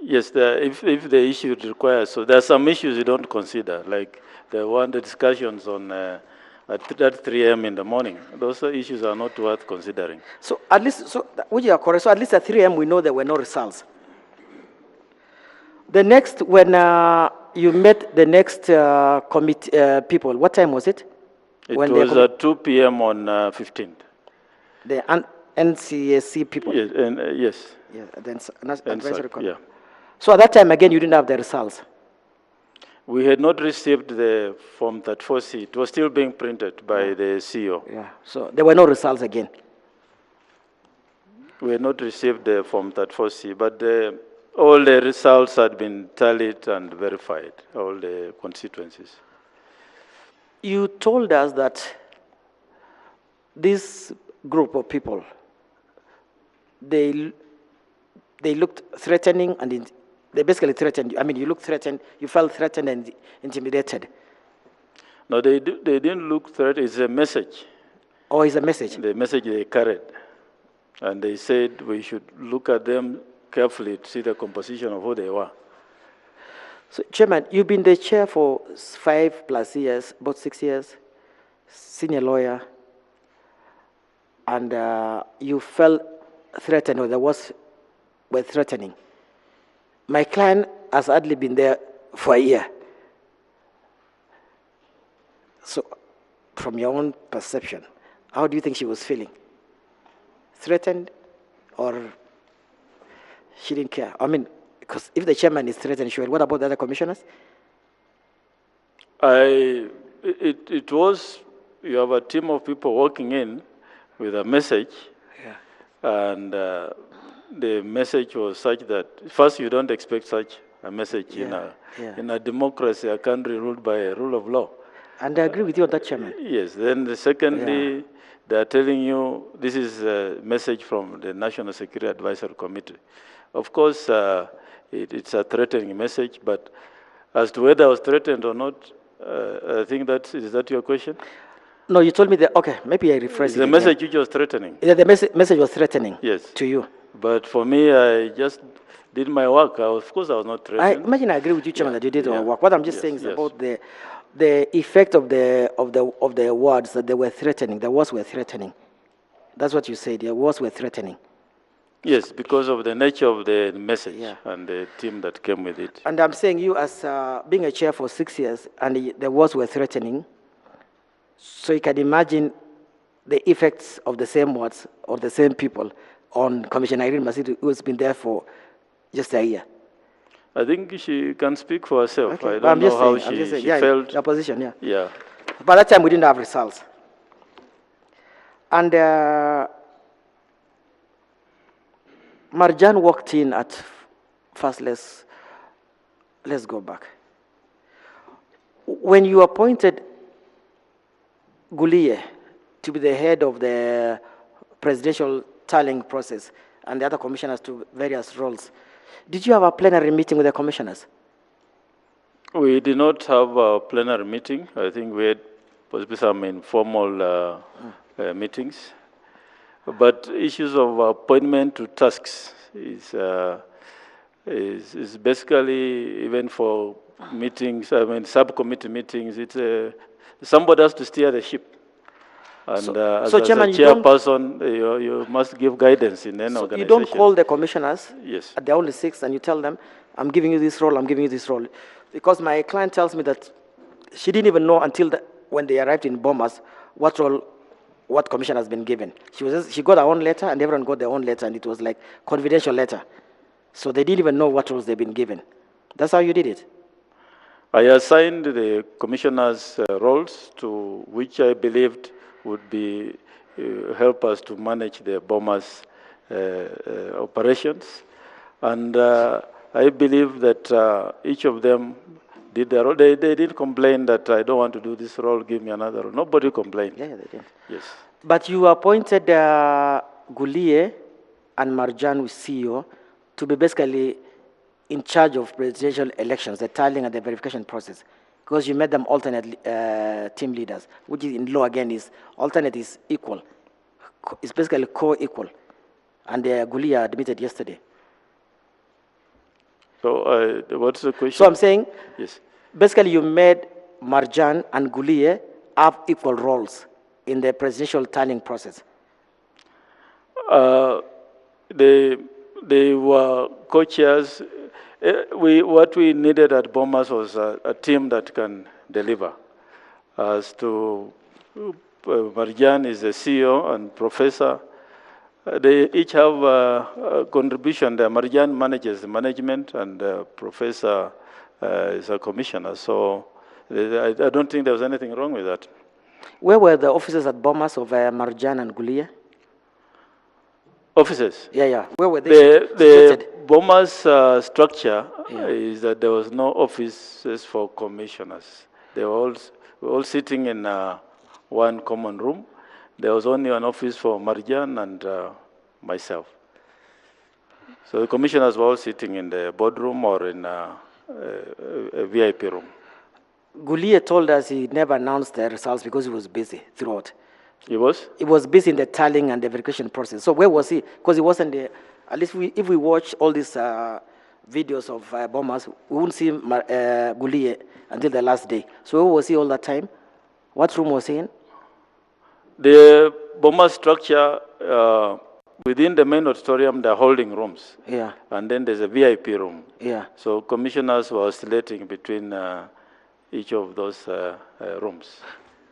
Yes, if the issue requires, so there are some issues you don't consider, like the discussions on at 3 a.m. in the morning. Those issues are not worth considering. So at least, which you are correct. So at least at 3 a.m. we know there were no results. The next, when you met the next committee people, what time was it? It was at 2 p.m. on 15th. The NCSC people. Yes, yes. Yeah, then advisory committee. Yeah. So at that time again, you didn't have the results. We had not received the Form 34C. It was still being printed by the CEO. Yeah. So there were no results again. We had not received the Form 34C, but all the results had been tallied and verified, all the constituencies. You told us that this group of people, they looked threatening and they basically threatened you. I mean, you looked threatened, you felt threatened and intimidated. No, they didn't look threatened. It's a message. Or is a message? The message they carried. And they said we should look at them carefully to see the composition of who they were. So, Chairman, you've been the chair for 5+ years, about 6 years, senior lawyer, and you felt threatened, or there were threatening. My client has hardly been there for a year. So, from your own perception, how do you think she was feeling? Threatened, or she didn't care? I mean, because if the chairman is threatened, sure. What about the other commissioners? It was, you have a team of people walking in with a message, and the message was such that, first, you don't expect such a message in a democracy, a country ruled by a rule of law. And I agree with you on that, Chairman. Yes, then secondly, they are telling you this is a message from the National Security Advisory Committee. Of course, it's a threatening message, but as to whether I was threatened or not, I think is that your question? No, you told me that, okay, maybe I rephrased it. The message which was threatening. Yeah, the message was threatening to you. But for me, I just did my work. Of course, I was not threatened. I imagine I agree with you, Chairman, that you did your work. What I'm just saying is about the effect of the words that they were threatening. The words were threatening. That's what you said. The words were threatening. Yes, because of the nature of the message and the team that came with it. And I'm saying you, as being a chair for 6 years, and the words were threatening, so you can imagine the effects of the same words or the same people on Commissioner Irene Masitu, who has been there for just a year. I think she can speak for herself. Okay. I don't know how she felt. Your position, Yeah. By that time, we didn't have results. And Marjan walked in at first. Let's go back. When you appointed Gulie to be the head of the presidential tallying process and the other commissioners to various roles, did you have a plenary meeting with the commissioners? We did not have a plenary meeting. I think we had possibly some informal meetings. But issues of appointment to tasks is basically, even for meetings, subcommittee meetings, somebody has to steer the ship. And as Chairman, a chairperson, you must give guidance in any organization. You don't call the commissioners at the only 6 and you tell them, I'm giving you this role, I'm giving you this role. Because my client tells me that she didn't even know until when they arrived in Bomas what role, what commission has been given. She got her own letter and everyone got their own letter, and it was like confidential letter. So they didn't even know what roles they've been given. That's how you did it. I assigned the commissioners' roles to which I believed would be help us to manage the Bomas operations. And I believe that each of them did their role. They didn't complain that I don't want to do this role, give me another role. Nobody complained. Yeah, they did. Yes. But you appointed Gulie and Marjan, CEO, to be basically in charge of presidential elections, the tallying and the verification process, because you made them alternate team leaders, which is in law again is alternate is equal. It's basically co-equal. And Gulie admitted yesterday. So what's the question? So I'm saying, yes, basically you made Marjan and Gulie have equal roles in the presidential tallying process. They were co-chairs. What we needed at Bomas was a team that can deliver. As to Marjan is the CEO and professor, they each have a contribution. The Marjan manages the management, and the professor is a commissioner. So I don't think there was anything wrong with that. Where were the offices at Bomas of Marjan and Gulie? Offices? Yeah. Where were they the Bomas structure is that there was no offices for commissioners. They were all sitting in one common room. there was only an office for Marjan and myself. So the commissioners were all sitting in the boardroom or in a VIP room. Guliye told us he never announced the results because he was busy throughout. He was? He was busy in the tallying and the verification process. So where was he? Because he wasn't there. At least if we watch all these videos of bombers, we wouldn't see Guliye until the last day. So where was he all that time? What room was he in? The bomber structure, within the main auditorium, there are holding rooms. Yeah. And then there's a VIP room. Yeah. So commissioners were oscillating between each of those rooms.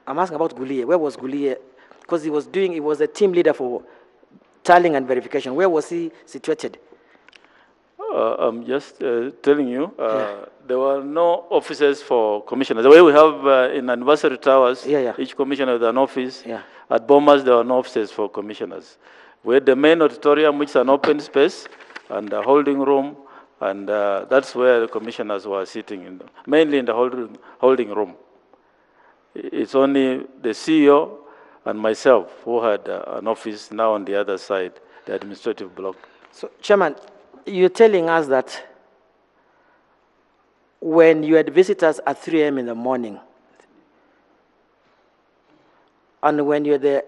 I'm asking about Guliye. Where was Guliye? Because he was a team leader for tallying and verification. Where was he situated? I'm just telling you, there were no offices for commissioners. The way we have in anniversary towers, each commissioner with an office. Yeah. At Bombers, there were no offices for commissioners. We had the main auditorium, which is an open space, and a holding room, and that's where the commissioners were sitting, mainly in the holding room. It's only the CEO and myself who had an office now on the other side, the administrative block. So, Chairman, you're telling us that when you had visitors at 3 a.m. in the morning, and when you're the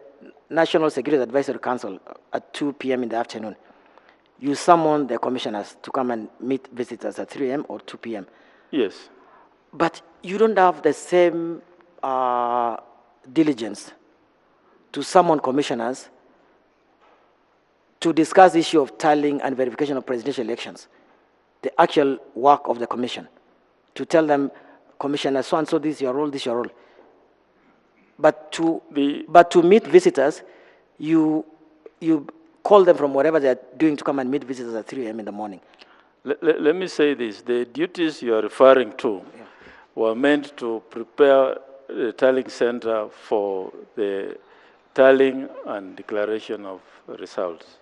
National Security Advisory Council at 2 p.m. in the afternoon, you summoned the commissioners to come and meet visitors at 3 a.m. or 2 p.m. Yes. But you don't have the same diligence to summon commissioners to discuss the issue of tallying and verification of presidential elections, the actual work of the commission, to tell them, Commissioner, so and so, this is your role, this is your role. But to meet visitors, you call them from whatever they're doing to come and meet visitors at 3 a.m. in the morning. Let me say this. The duties you are referring to were meant to prepare the tallying center for the tallying and declaration of results.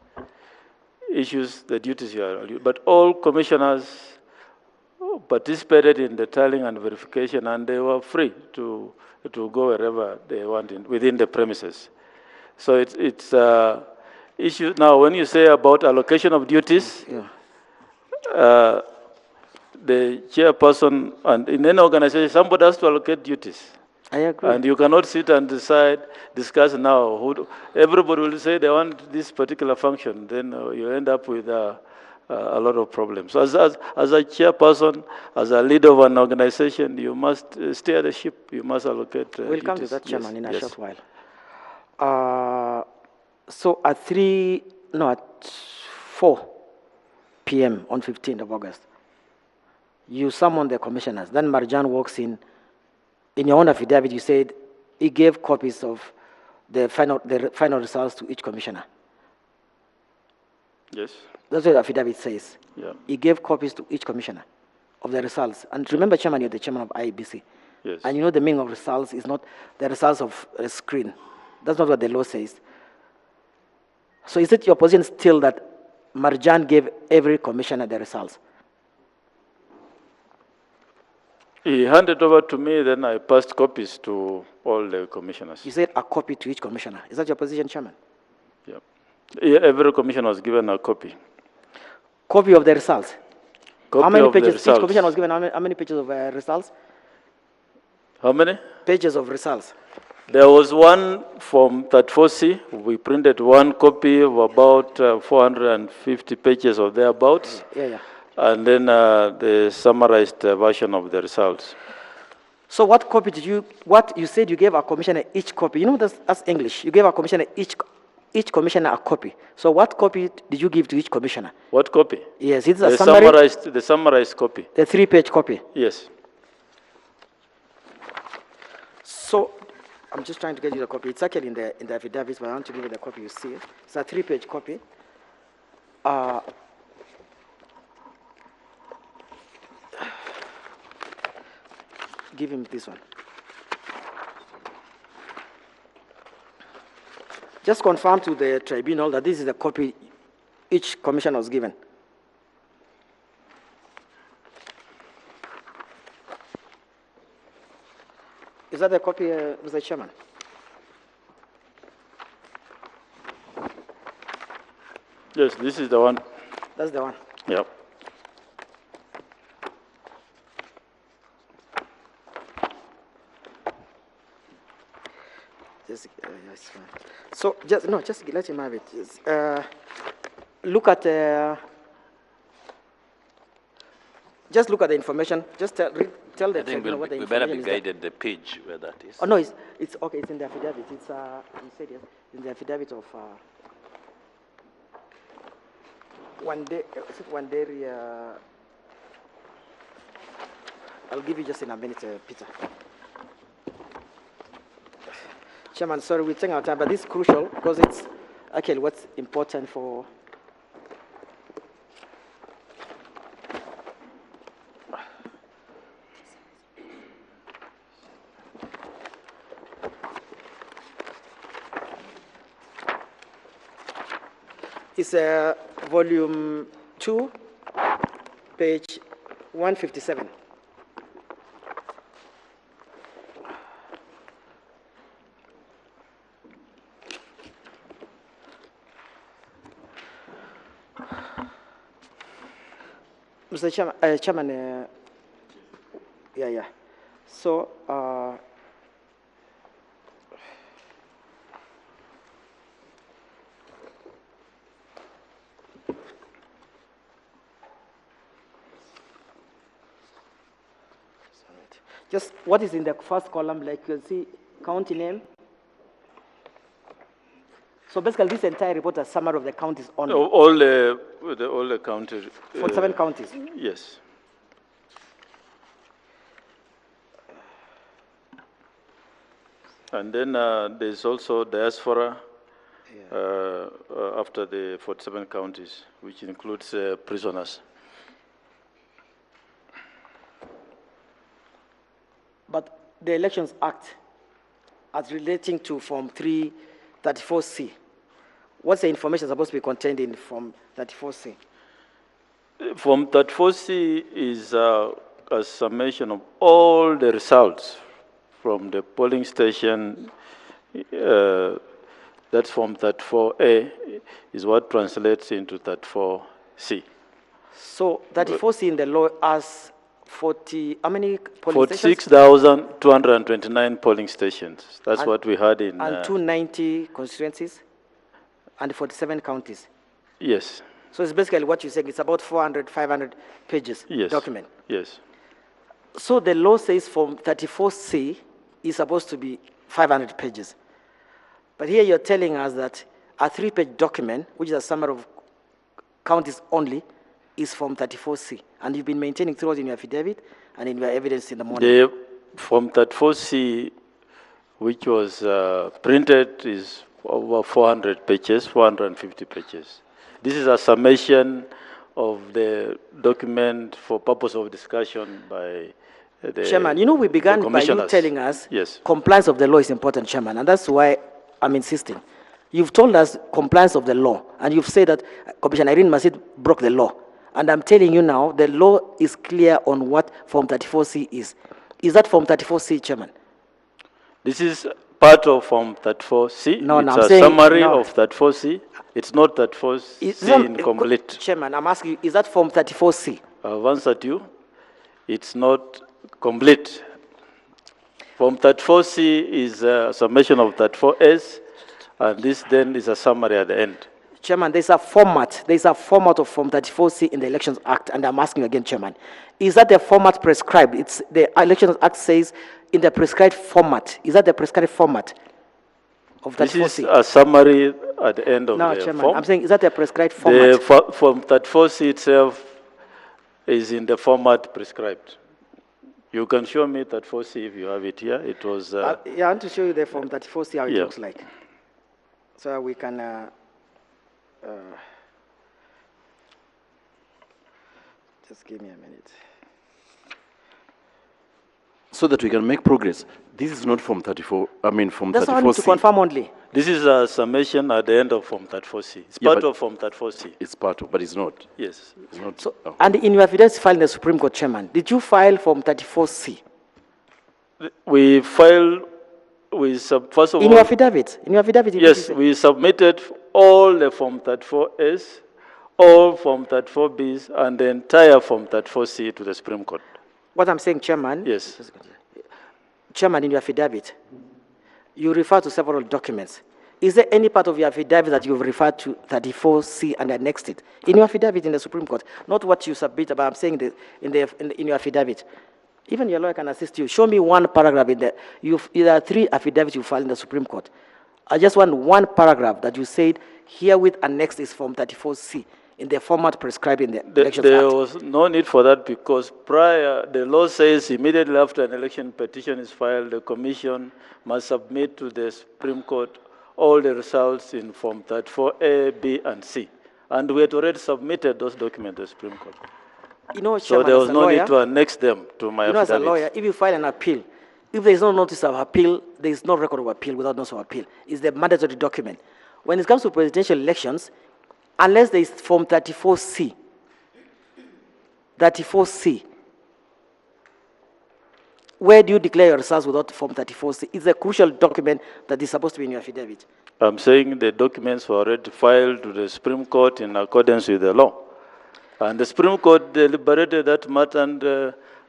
Issues, the duties you are, but all commissioners participated in the tallying and verification, and they were free to go wherever they wanted within the premises. So it's issue. Now, when you say about allocation of duties, the chairperson, and in any organization, somebody has to allocate duties. I agree. And you cannot sit and discuss now. Everybody will say they want this particular function. Then you end up with a lot of problems. So as a chairperson, as a leader of an organization, you must steer the ship. You must allocate We'll duties. come to that, Chairman, in a short while. So at 4 p.m. on 15th of August, you summoned the commissioners. Then Marjan walks in. In your own affidavit, you said he gave copies of the final results to each commissioner. Yes. That's what the affidavit says. Yeah. He gave copies to each commissioner of the results. And remember, Chairman, you're the chairman of IEBC. Yes. And you know the meaning of results is not the results of a screen. That's not what the law says. So is it your position still that Marjan gave every commissioner the results? He handed over to me, then I passed copies to all the commissioners. You said a copy to each commissioner. Is that your position, Chairman? Yeah. Every commissioner was given a copy. Copy of the results? Copy how many of pages? The results. Each commissioner was given how many pages of results? How many? Pages of results. There was one from 34C. We printed one copy of about 450 pages or thereabouts. Yeah. And then the summarized version of the results. So what copy did you, what you said you gave a commissioner each copy. You know that's English. You gave a commissioner each commissioner a copy. So what copy did you give to each commissioner? What copy? Yes, it's a summary. The summarized copy. The 3-page copy. Yes. So I'm just trying to get you the copy. It's actually in the affidavit, but I want to give you the copy. You see it. It's a 3-page copy. Give him this one. Just confirm to the tribunal that this is the copy each commissioner was given. Is that the copy, Mr. Chairman? Yes, this is the one. That's the one. Yep. Just, yes, fine. So just let him have it. Just, look at. Just look at the information. Just tell the I think tribunal what the we better information be is there. guided the page where that is. Oh no, it's okay. It's in the affidavit. It's you said yes. In the affidavit of one day. Is it one day? I'll give you just in a minute, Peter. Chairman, sorry, we're taking our time, but this is crucial because it's actually what's important for. It's volume 2, page 157. Mr. Chairman, yeah. So, just what is in the first column, like you see, county name. So basically, this entire report is a summary of the counties only. All the counties. 47 counties. Yes. And then there's also diaspora after the 47 counties, which includes prisoners. But the Elections Act, as relating to Form 334C, what's the information supposed to be contained in Form 34C? Form 34C is a summation of all the results from the polling station. That's Form 34A is what translates into 34C. So 34C in the law has 40, how many polling stations? 46,229 polling stations. That's what we had in... And 290 constituencies and 47 counties. Yes. So it's basically what you're saying, it's about 400, 500 pages document. Yes. So the law says Form 34C is supposed to be 500 pages. But here you're telling us that a 3-page document, which is a summary of counties only, is Form 34C. And you've been maintaining throughout in your affidavit and in your evidence in the morning. The Form 34C, which was printed, is over 400 pages, 450 pages. This is a summation of the document for purpose of discussion by the Chairman, you know we began by you telling us compliance of the law is important, Chairman, and that's why I'm insisting. You've told us compliance of the law, and you've said that Commissioner Irene Masid broke the law. And I'm telling you now, the law is clear on what Form 34C is. Is that Form 34C, Chairman? This is part of Form 34C. No, it's I'm a saying summary no. of 34C. It's not 34C incomplete. Chairman, I'm asking you, is that Form 34C? I've answered you. It's not complete. Form 34C is a summation of 34S, and this then is a summary at the end. Chairman, there's a format of Form 34C in the Elections Act, and I'm asking again, Chairman, is that the format prescribed? It's the Elections Act says in the prescribed format. Is that the prescribed format of 34C? This is a summary at the end of no, the Chairman, form. I'm saying, is that the prescribed format? The Form 34C itself is in the format prescribed. You can show me 34C if you have it here. It was... yeah, I want to show you the Form 34C, how it looks like. So we can... just give me a minute. So that we can make progress. This is not Form 34, Form 34C. That's what I need to confirm only. This is a summation at the end of Form 34C. It's part of Form 34C. It's part of, but it's not. Yes. It's not. So, and in your affidavit filed in the Supreme Court, Chairman, did you file Form 34C? We filed, first of all... In your affidavit? In your affidavit? Yes, we submitted all the Form 34S all Form 34Bs and the entire Form 34C to the Supreme Court. What I'm saying, Chairman. Yes. Chairman, in your affidavit, you refer to several documents. Is there any part of your affidavit that you've referred to 34C and annexed it? In your affidavit in the Supreme Court, not what you submit, but I'm saying in your affidavit. Even your lawyer can assist you. Show me one paragraph in there. There are 3 affidavits you filed in the Supreme Court. I just want one paragraph that you said, herewith annexed is Form 34C in the format prescribed in the Elections There Act. was no need for that because prior, the law says immediately after an election petition is filed, the Commission must submit to the Supreme Court all the results in Form 34A, B, and C. And we had already submitted those documents to the Supreme Court. You know, So Chairman, there as was a no lawyer, need to annex them to my you know, as a affidavit. lawyer, if you file an appeal, if there is no notice of appeal, there is no record of appeal without notice of appeal. It's the mandatory document. When it comes to presidential elections, unless there is Form 34C, where do you declare your results without Form 34C? It's a crucial document that is supposed to be in your affidavit. I'm saying the documents were already filed to the Supreme Court in accordance with the law. And the Supreme Court deliberated that matter and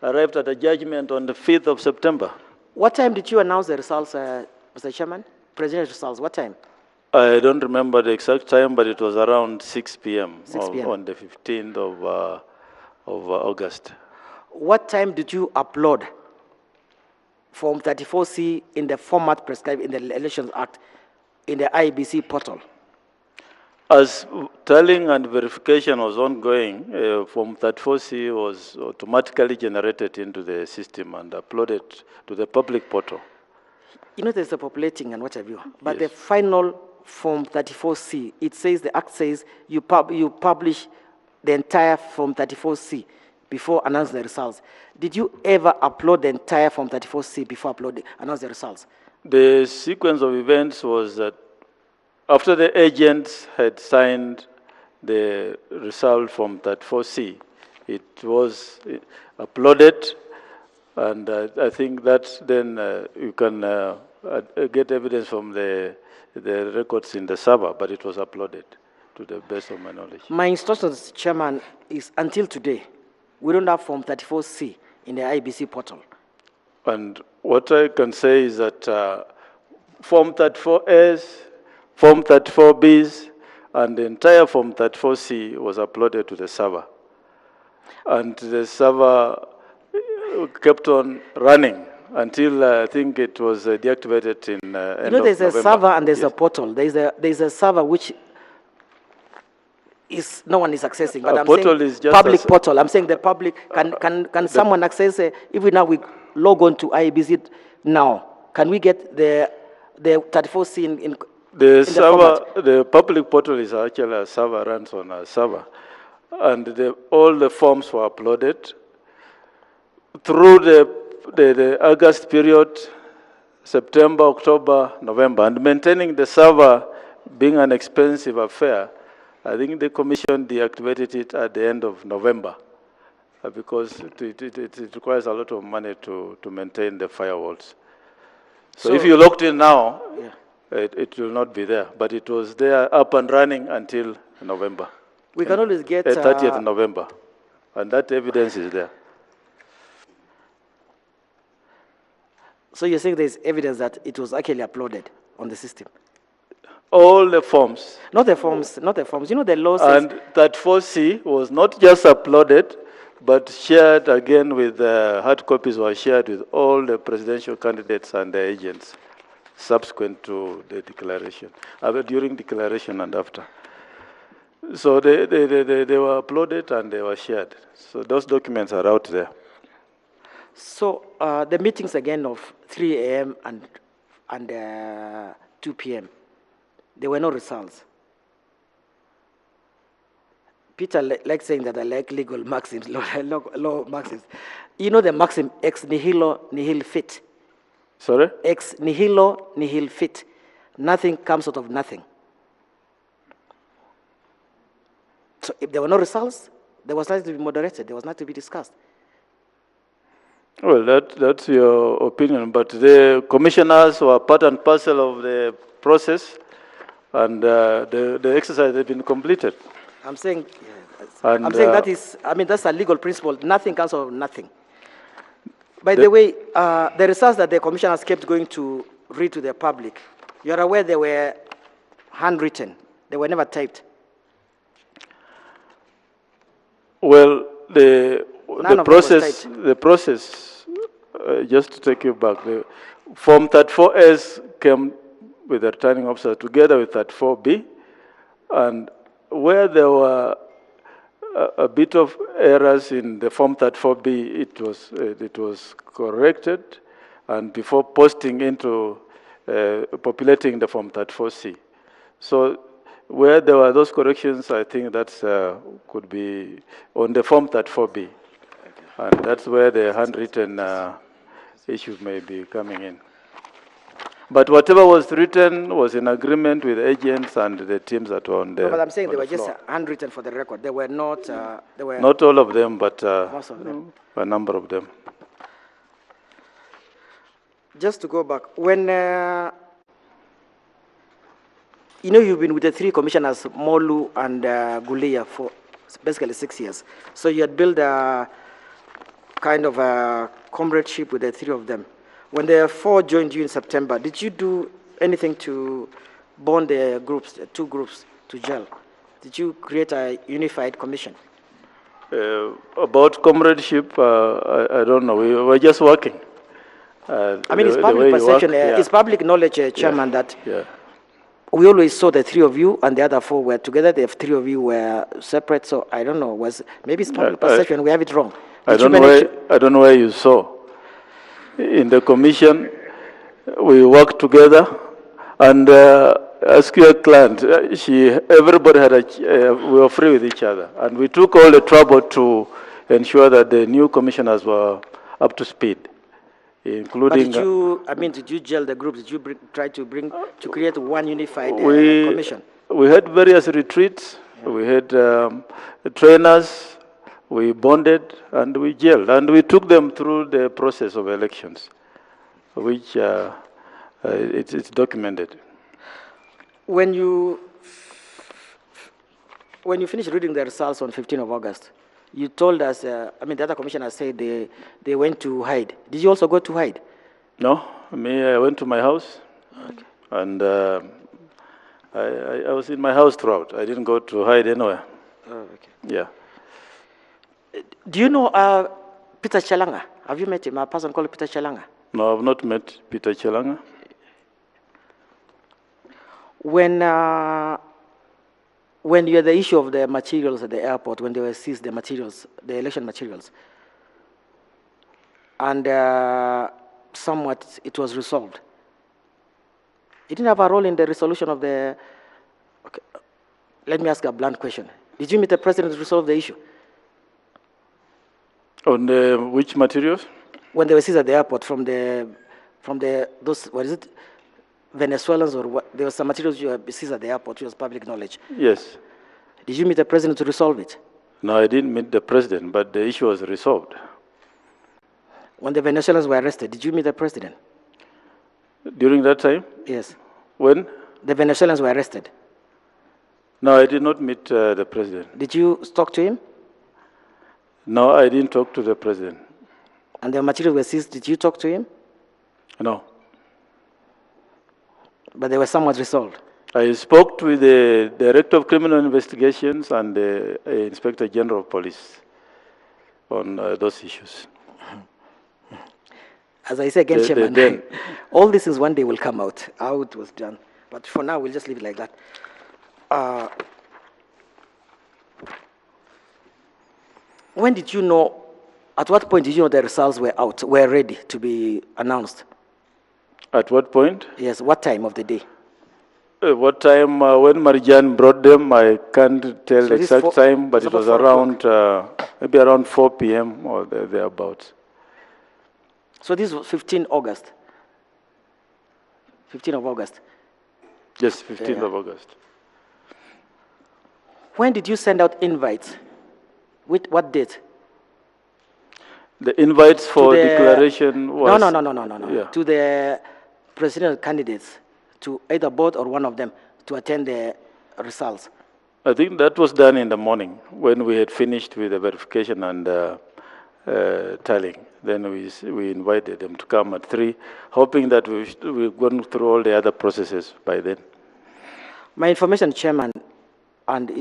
arrived at a judgment on the 5th of September. What time did you announce the results, Mr. Chairman? Presidential results, what time? I don't remember the exact time, but it was around 6 p.m. 6 p.m. on the 15th of August. What time did you upload Form 34C in the format prescribed in the Elections Act in the IBC portal? As tallying and verification was ongoing, Form 34C was automatically generated into the system and uploaded to the public portal. You know, there's a populating and what have you, but Yes. the final Form 34C, it says, the Act says you publish the entire Form 34C before announcing the results. Did you ever upload the entire Form 34C before announce the results? The sequence of events was that after the agents had signed the result from 34C, it was uploaded, and I think that then you can get evidence from the records in the server, but it was uploaded to the best of my knowledge. My instructions, Chairman, is until today, we don't have Form 34C in the IBC portal. And what I can say is that Form 34As, Form 34Bs, and the entire Form 34C was uploaded to the server. And the server kept on running until I think it was deactivated in end of There's November. a server and there's Yes. a portal. There's a server which is no one is accessing. But A I'm portal saying is just public a- portal. I'm saying the public can someone access? If we log on to IBC now, can we get the 34C in The the server, format? the public portal is actually a server, runs on a server. And all the forms were uploaded through the August period, September, October, November. And maintaining the server being an expensive affair, I think the commission deactivated it at the end of November because it requires a lot of money to maintain the firewalls. So if you logged in now, it will not be there, but it was there up and running until November. We can always get 30th November, and that evidence is there. So you're saying there's evidence that it was actually uploaded on the system? All the forms. Not the forms. You know, the law says And that 4C was not just uploaded, but shared again with hard copies were shared with all the presidential candidates and their agents subsequent to the declaration, during declaration and after. So they were uploaded and they were shared. So those documents are out there. So the meetings again of 3 a.m. and 2 p.m., there were no results. Peter likes saying that I like legal maxims, law maxims. You know the maxim, ex nihilo nihil fit. Sorry? Ex nihilo nihil fit. Nothing comes out of nothing. So if there were no results, there was nothing to be moderated. There was nothing to be discussed. Well, that's your opinion, but the commissioners were part and parcel of the process, and the exercise has been completed. I'm saying, And, I'm saying that is, I mean, that's a legal principle. Nothing comes out of nothing. By the way, the results that the commissioners kept going to read to the public, you're aware they were handwritten. They were never typed. Well, the None of them was process, typed. just to take you back, the Form 34S came with the returning officer together with 34B, and where there were a bit of errors in the Form 34B, it was corrected, and before posting into populating the Form 34C. So where there were those corrections, I think that could be on the Form 34B. And that's where the handwritten issues may be coming in. But whatever was written was in agreement with agents and the teams that were on the No, but I'm saying they were just floor. handwritten for the record. They were not, they were... Not all of them, but Most of them. a number of them. Just to go back, when, you know, you've been with the three commissioners, Molu and Gulia, for basically 6 years. So you had built a kind of a comradeship with the three of them. When the four joined you in September, did you do anything to bond the groups, the two groups, to gel? Did you create a unified commission? About comradeship, I don't know. We were just working. I mean, it's public perception. It's public knowledge, Chairman, that we always saw the three of you and the other four were together. The three of you were separate. So I don't know. Maybe it's public perception. We have it wrong. I don't know where you saw. In the commission, we worked together, and as your client, everybody we were free with each other, and we took all the trouble to ensure that the new commissioners were up to speed, including. But did you gel the groups? Did you try to create one unified commission? We had various retreats. We had trainers. We bonded and we gelled, and we took them through the process of elections, which it's documented. When you finished reading the results on 15th of August, you told us, the other commissioners said they went to hide. Did you also go to hide? No, I went to my house, and I was in my house throughout. I didn't go to hide anywhere. Oh, okay. Yeah. Do you know Peter Chelanga? Have you met him, a person called Peter Chelanga? No, I've not met Peter Chelanga. When you had the issue of the materials at the airport, when they were seized, the materials, the election materials, and somewhat it was resolved, you didn't have a role in the resolution of the... Okay. Let me ask a blunt question. Did you meet the president to resolve the issue? On which materials? When they were seized at the airport from those, what is it, Venezuelans or what? There was some materials you were seized at the airport, which was public knowledge. Yes. Did you meet the president to resolve it? No, I didn't meet the president, but the issue was resolved. When the Venezuelans were arrested, did you meet the president? During that time? Yes. When? The Venezuelans were arrested. No, I did not meet the president. Did you talk to him? No, I didn't talk to the president. And the materials were seized, did you talk to him? No. But they were somewhat resolved. I spoke with the Director of Criminal Investigations and the Inspector General of Police on those issues. As I say again, Chairman, all this is one day will come out, how it was done. But for now, we'll just leave it like that. When did you know, at what point did you know the results were ready to be announced? At what point? Yes, what time of the day? What time, when Marijan brought them, I can't tell the exact time, but it was around, maybe around 4 p.m. or thereabouts. So this was 15 August? 15th of August? Yes, 15th of August. When did you send out invites? With what date? The invites for declaration was... No. Yeah. To the presidential candidates, to either both or one of them, to attend the results. I think that was done in the morning when we had finished with the verification and tallying. Then we invited them to come at 3, hoping that we've gone through all the other processes by then. My information, Chairman, and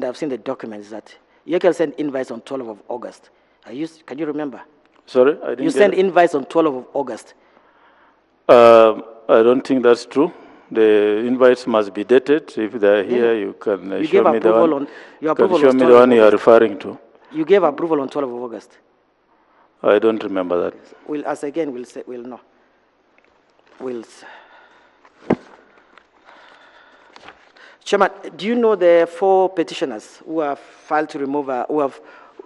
I've seen the documents that you can send invites on 12th of August. Can you remember? Sorry, I didn't You get sent it. invites on 12th of August. I don't think that's true. The invites must be dated. If they're here, you can You show gave me the approval one. on your You can approval show was me 12th the of one you are August. referring to. You gave approval on 12th of August. I don't remember that. We'll ask again. We'll know. Chairman, do you know the 4 petitioners who have filed to remove,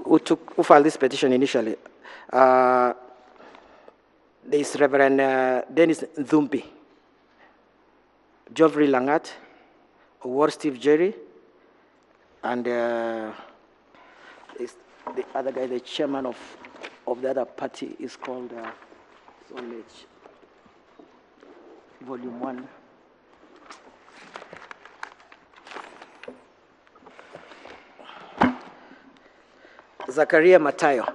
who filed this petition initially? There is Reverend Dennis Nzumbi, Geoffrey Langat, War Steve Jerry, and is the other guy, the chairman of the other party, is called Volume 1. Zakaria Matayo.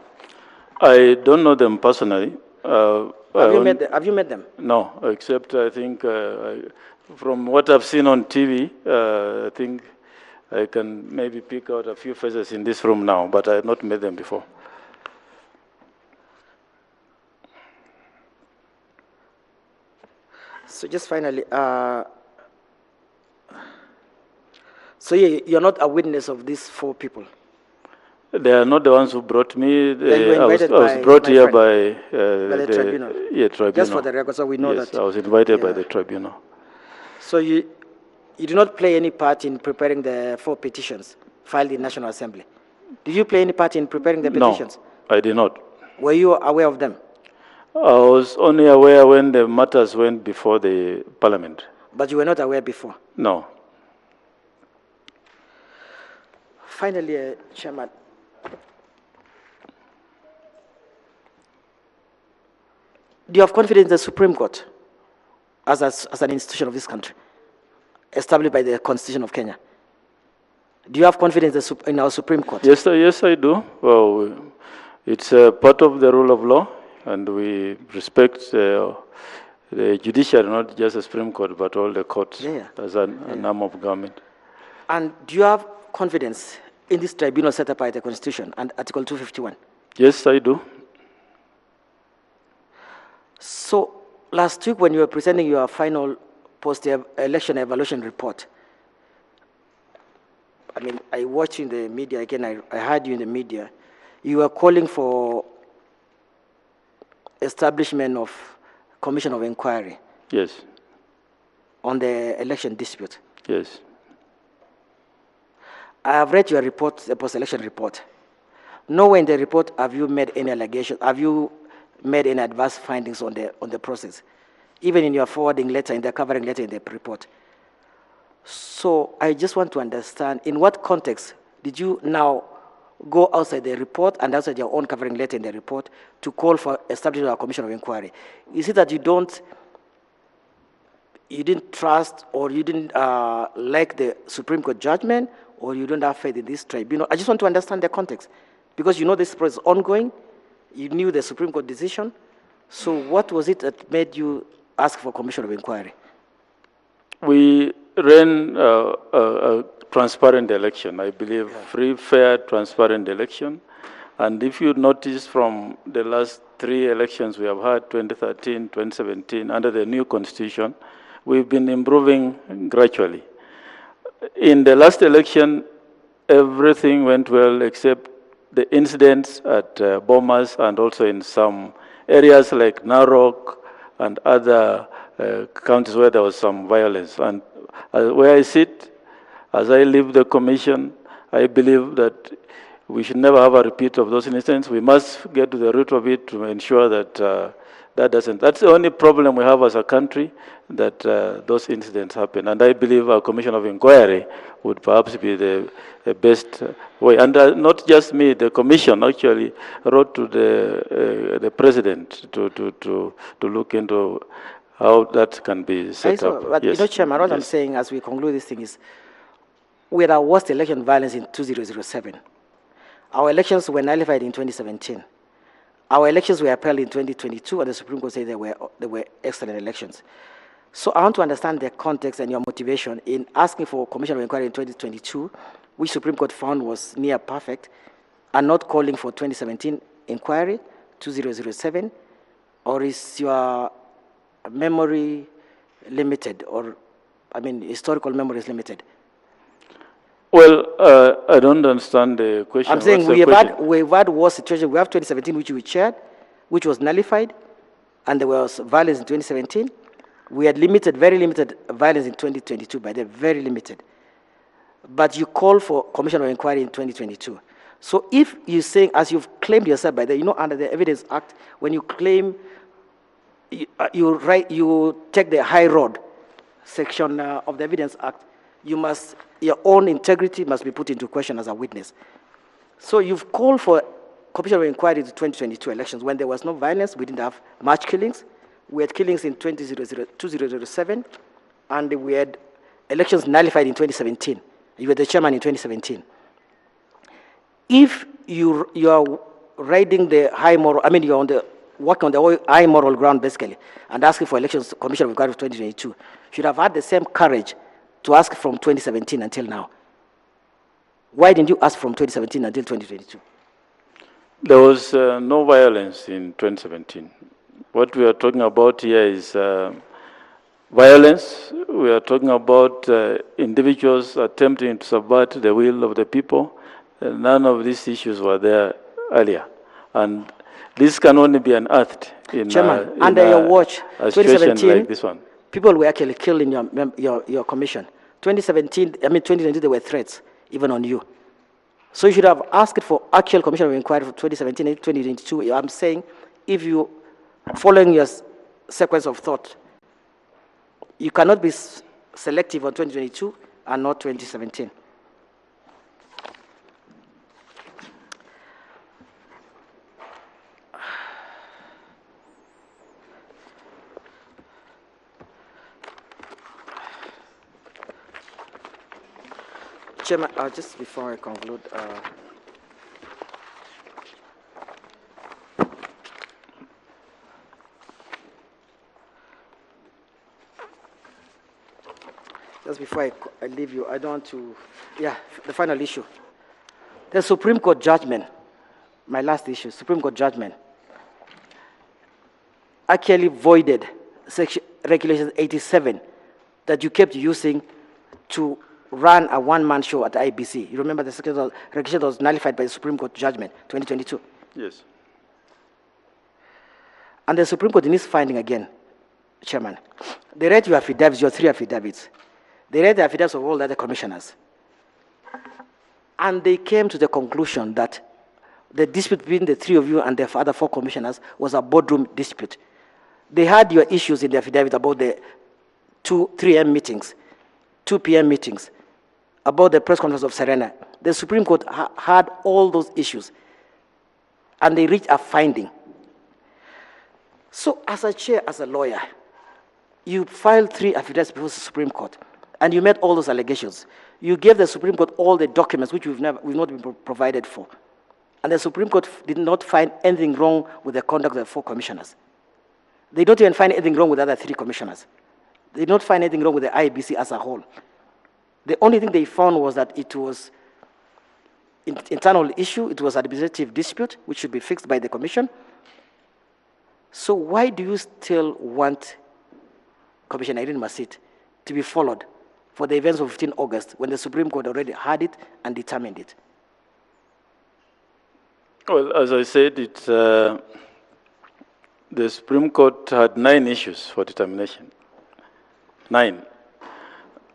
I don't know them personally. Have you met them? No, except I think from what I've seen on TV, I think I can maybe pick out a few faces in this room now, but I have not met them before. So just finally, so you're not a witness of these 4 people? They are not the ones who brought me. Then you were I was invited brought by here the tribunal. Yeah, tribunal. Just for the record, so we know yes, that. I was invited by yeah. the tribunal. So you did not play any part in preparing the 4 petitions filed in National Assembly? Did you play any part in preparing the petitions? No, I did not. Were you aware of them? I was only aware when the matters went before the parliament. But you were not aware before? No. Finally, Chairman, do you have confidence in the Supreme Court as an institution of this country, established by the Constitution of Kenya? Do you have confidence in our Supreme Court? Yes, I do. Well, it's part of the rule of law, and we respect the judiciary, not just the Supreme Court, but all the courts as an arm of government. And do you have confidence in this tribunal set up by the Constitution and Article 251? Yes, I do. So last week when you were presenting your final post-election evaluation report, I mean, I watched you in the media again, I heard you in the media, you were calling for establishment of commission of inquiry. Yes. On the election dispute. Yes. I have read your report, the post-election report. Nowhere in the report have you made any allegations, have you made any adverse findings on the process, even in your forwarding letter, in the covering letter in the report. So I just want to understand, in what context did you now go outside the report and outside your own covering letter in the report to call for establishment of a commission of inquiry? Is it that you didn't trust or you didn't like the Supreme Court judgment, or you don't have faith in this tribunal? I just want to understand the context, because you know this process is ongoing. You knew the Supreme Court decision. So what was it that made you ask for commission of inquiry? We ran a transparent election, I believe, free, fair, transparent election. And if you notice from the last 3 elections we have had, 2013, 2017, under the new constitution, we've been improving gradually. In the last election, everything went well except the incidents at Bomas and also in some areas like Narok and other counties where there was some violence. And where I sit, as I leave the commission, I believe that we should never have a repeat of those incidents. We must get to the root of it to ensure that that doesn't. That's the only problem we have as a country, that those incidents happen. And I believe a commission of inquiry would perhaps be the best way. And not just me, the commission actually wrote to the president to look into how that can be set up. But yes. you know, Chairman, what I'm saying as we conclude this thing is, we had our worst election violence in 2007. Our elections were nullified in 2017. Our elections were upheld in 2022, and the Supreme Court said they were excellent elections. So I want to understand the context and your motivation in asking for a commission of inquiry in 2022, which Supreme Court found was near perfect, and not calling for 2017 inquiry, 2007, or is your memory limited, or, I mean, historical memory is limited? Well, I don't understand the question. I'm saying What's the question? we've had worse situation. We have 2017, which we chaired, which was nullified, and there was violence in 2017. We had very limited violence in 2022, but they're very limited. But you call for commission of inquiry in 2022. So if you're saying, as you've claimed yourself by the, under the Evidence Act, when you claim, you take the high road section of the Evidence Act, your own integrity must be put into question as a witness. So you've called for commission of inquiry to 2022 elections when there was no violence. We didn't have much killings. We had killings in 2007, and we had elections nullified in 2017. You were the chairman in 2017. If you are riding the high moral, I mean, you're working on the high moral ground, basically, and asking for elections commission of inquiry for 2022, should have had the same courage to ask from 2017 until now. Why didn't you ask from 2017 until 2022? There was no violence in 2017. What we are talking about here is violence. We are talking about individuals attempting to subvert the will of the people. None of these issues were there earlier. And this can only be unearthed in, Chairman, under your watch, a situation 2017, like this one. People were actually killed in your commission. 2019, there were threats, even on you. So you should have asked for actual commission of inquiry for 2017 and 2022. I'm saying, if you, following your sequence of thought, you cannot be selective on 2022 and not 2017. Chairman, just before I conclude, just before I leave you, I don't want to, the final issue. The Supreme Court judgment, my last issue, Supreme Court judgment, actually voided Regulation 87 that you kept using to run a one-man show at the IBC. You remember the regulation that was nullified by the Supreme Court judgment, 2022? Yes. And the Supreme Court, in its finding again, Chairman, they read your affidavits, your 3 affidavits. They read the affidavits of all the other commissioners. And they came to the conclusion that the dispute between the 3 of you and the other 4 commissioners was a boardroom dispute. They had your issues in the affidavit about the 3 a.m. meetings, 2 p.m. meetings, about the press conference of Serena. The Supreme Court had all those issues, and they reached a finding. So as a chair, as a lawyer, you filed 3 affidavits before the Supreme Court, and you made all those allegations. You gave the Supreme Court all the documents which we've not been provided for. And the Supreme Court did not find anything wrong with the conduct of the 4 commissioners. They don't even find anything wrong with the other 3 commissioners. They did not find anything wrong with the IBC as a whole. The only thing they found was that it was an internal issue, it was an administrative dispute, which should be fixed by the commission. So why do you still want Commissioner Irene Masit to be followed for the events of 15 August when the Supreme Court already had it and determined it? Well, as I said, the Supreme Court had 9 issues for determination. 9.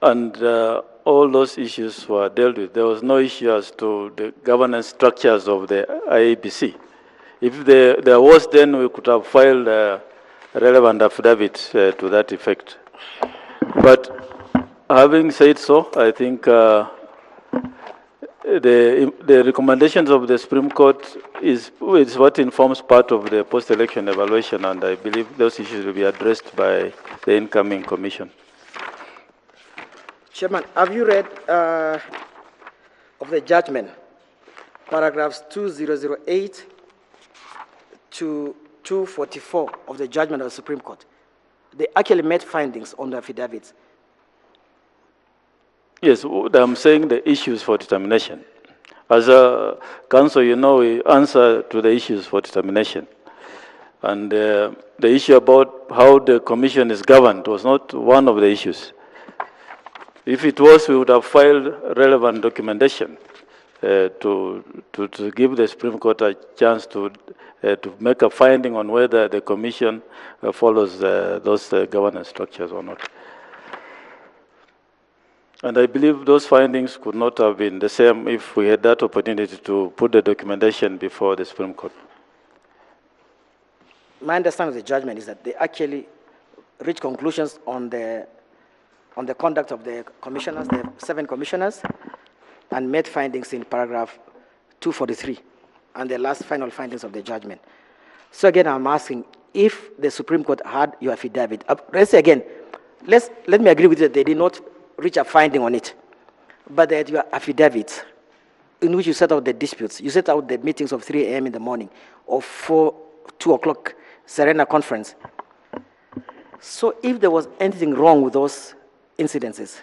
And all those issues were dealt with. There was no issue as to the governance structures of the IABC. If there was, then we could have filed a relevant affidavit to that effect. But having said so, I think the recommendations of the Supreme Court is what informs part of the post-election evaluation, and I believe those issues will be addressed by the incoming commission. Chairman, have you read of the judgment, paragraphs 2008 to 244 of the judgment of the Supreme Court, they actually made findings on the affidavits. Yes, I'm saying the issues for determination. As a council, you know, we answer to the issues for determination. And the issue about how the commission is governed was not one of the issues. If it was, we would have filed relevant documentation to give the Supreme Court a chance to make a finding on whether the commission follows those governance structures or not. And I believe those findings could not have been the same if we had that opportunity to put the documentation before the Supreme Court. My understanding of the judgment is that they actually reached conclusions on the conduct of the commissioners, the 7 commissioners, and made findings in paragraph 243, and the last final findings of the judgment. So again, I'm asking, if the Supreme Court had your affidavit, let's say again, let me agree with you that they did not reach a finding on it, but they had your affidavit in which you set out the disputes. You set out the meetings of 3 a.m. in the morning, or 2 o'clock Serena conference. So if there was anything wrong with those incidences,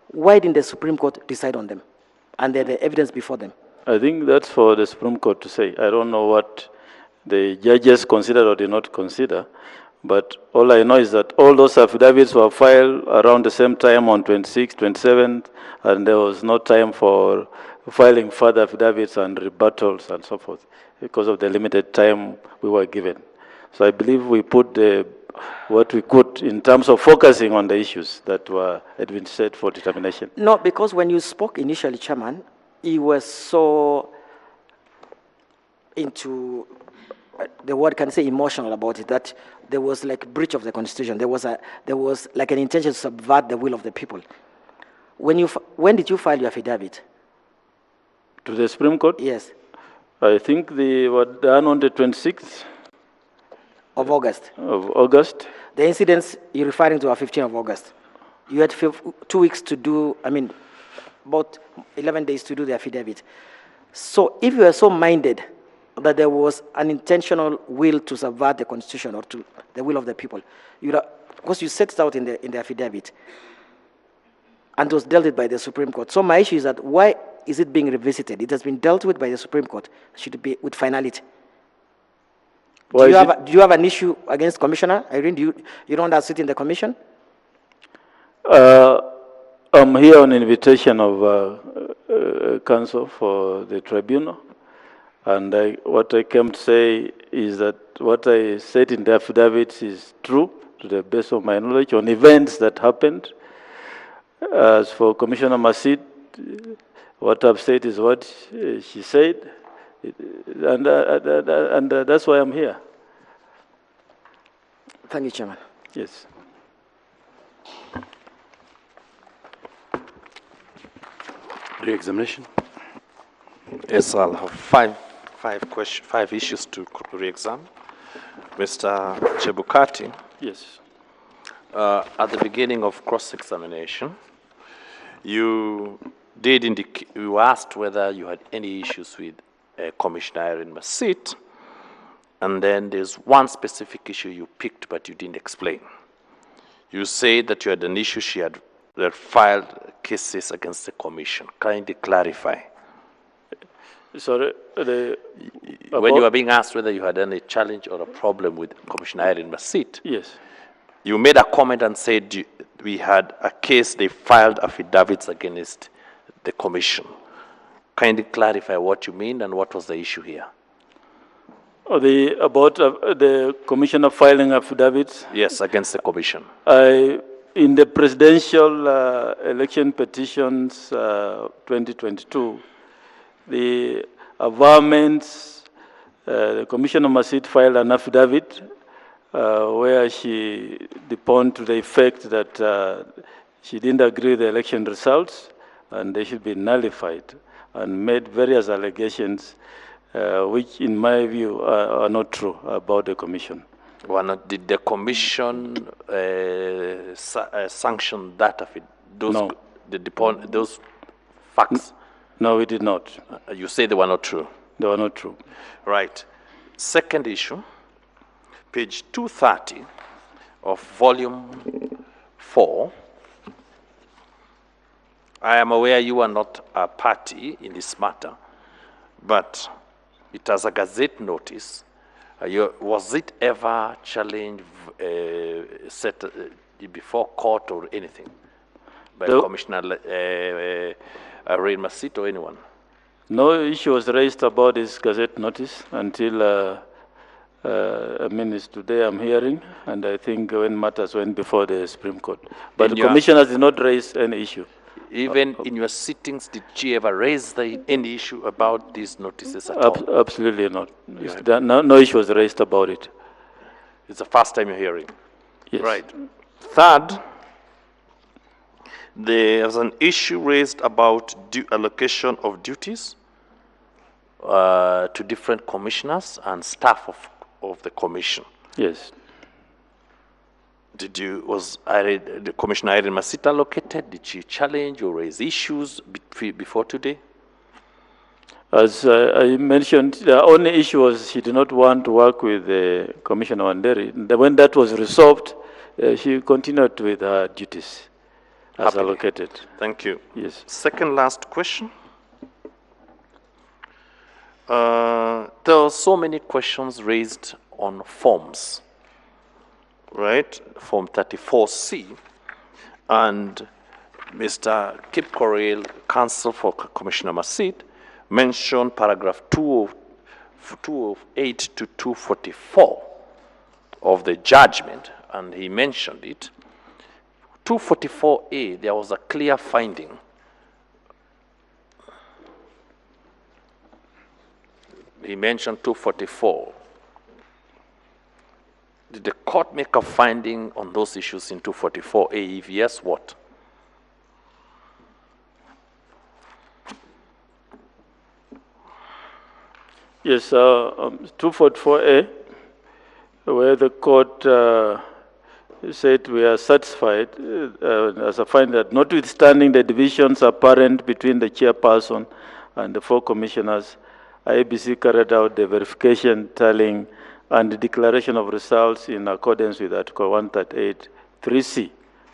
why didn't the Supreme Court decide on them? And they had the evidence before them. I think that's for the Supreme Court to say. I don't know what the judges considered or did not consider, but all I know is that all those affidavits were filed around the same time on 26th, 27th, and there was no time for filing further affidavits and rebuttals and so forth because of the limited time we were given. So I believe we put what we could in terms of focusing on the issues that had been set for determination. No, because when you spoke initially, Chairman, you were so into the word can say emotional about it, that there was like breach of the Constitution. There was like an intention to subvert the will of the people. When did you file your affidavit? To the Supreme Court? Yes. I think they were done on the 26th of August. Of August. The incidents you're referring to are 15th of August. You had 2 weeks to do, about 11 days to do the affidavit. So if you are so minded that there was an intentional will to subvert the Constitution or to the will of the people, because you set it out in the affidavit, and it was dealt with by the Supreme Court. So my issue is that why is it being revisited? It has been dealt with by the Supreme Court. Should it be with finality? Do you have an issue against Commissioner Irene? You don't sit in the commission? I'm here on invitation of counsel for the tribunal. And what I came to say is that what I said in the affidavit is true to the best of my knowledge on events that happened. As for Commissioner Masid, what I've said is what she said, and that's why I'm here. Thank you, Chairman. Yes. Re-examination. Yes, I'll have five issues to re-examine. Mr. Chebukati. Yes. At the beginning of cross-examination, you asked whether you had any issues with Commissioner Irene Masit, and then there's one specific issue you picked but you didn't explain. You said that you had an issue she had filed cases against the commission. Kindly clarify. Sorry, when you were being asked whether you had any challenge or a problem with Commissioner Irene Masit, yes, you made a comment and said we had a case, they filed affidavits against the commission. Kindly clarify what you mean and what was the issue here. About the commissioner filing affidavits? Yes, against the commission. In the presidential election petitions 2022, the governments, the Commissioner Masit filed an affidavit where she deponed to the effect that she didn't agree with the election results and they should be nullified, and made various allegations which, in my view, are not true about the commission. Did the commission sanction that affidavit? No. Those facts? No, we did not. You say they were not true. They were not true. Right. Second issue, page 230 of volume 4. I am aware you are not a party in this matter, but it has a gazette notice. Was it ever challenged, set before court or anything by Commissioner Ray Masit or anyone? No issue was raised about this gazette notice until it's today I'm hearing, and I think when matters went before the Supreme Court. But the commissioners did not raise any issue. Even in your sittings, did she ever raise any issue about these notices at all? Absolutely not. No issue was raised about it. It's the first time you're hearing. Yes. Right. Third, there's an issue raised about allocation of duties to different commissioners and staff of the commission. Yes. Was the Commissioner Irene Masita allocated? Did she challenge or raise issues before today? As I mentioned, the only issue was she did not want to work with Commissioner Wanderi. When that was resolved, she continued with her duties as Happily. allocated. Thank you. Yes. Second last question. There are so many questions raised on forms, right? Form 34C. And Mr. Kip Correll, counsel for Commissioner Masit, mentioned paragraph 208 to 244 of the judgment, and he mentioned it. 244A, there was a clear finding. He mentioned 244. Did the court make a finding on those issues in 244A? If yes, what? Yes, 244A, where the court said we are satisfied as a finding that notwithstanding the divisions apparent between the chairperson and the 4 commissioners, IEBC carried out the verification, tallying, and the declaration of results in accordance with Article 138, 3C,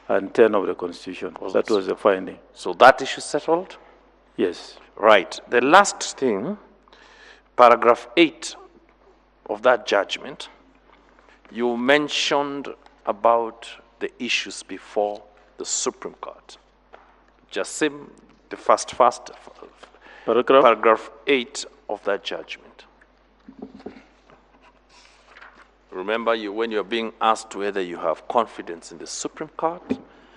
and 10 of the Constitution. That was the finding. So that issue settled? Yes. Right. The last thing, paragraph 8 of that judgment, you mentioned about the issues before the Supreme Court. Jasim, the first paragraph 8 of that judgment. Remember, when you're being asked whether you have confidence in the Supreme Court,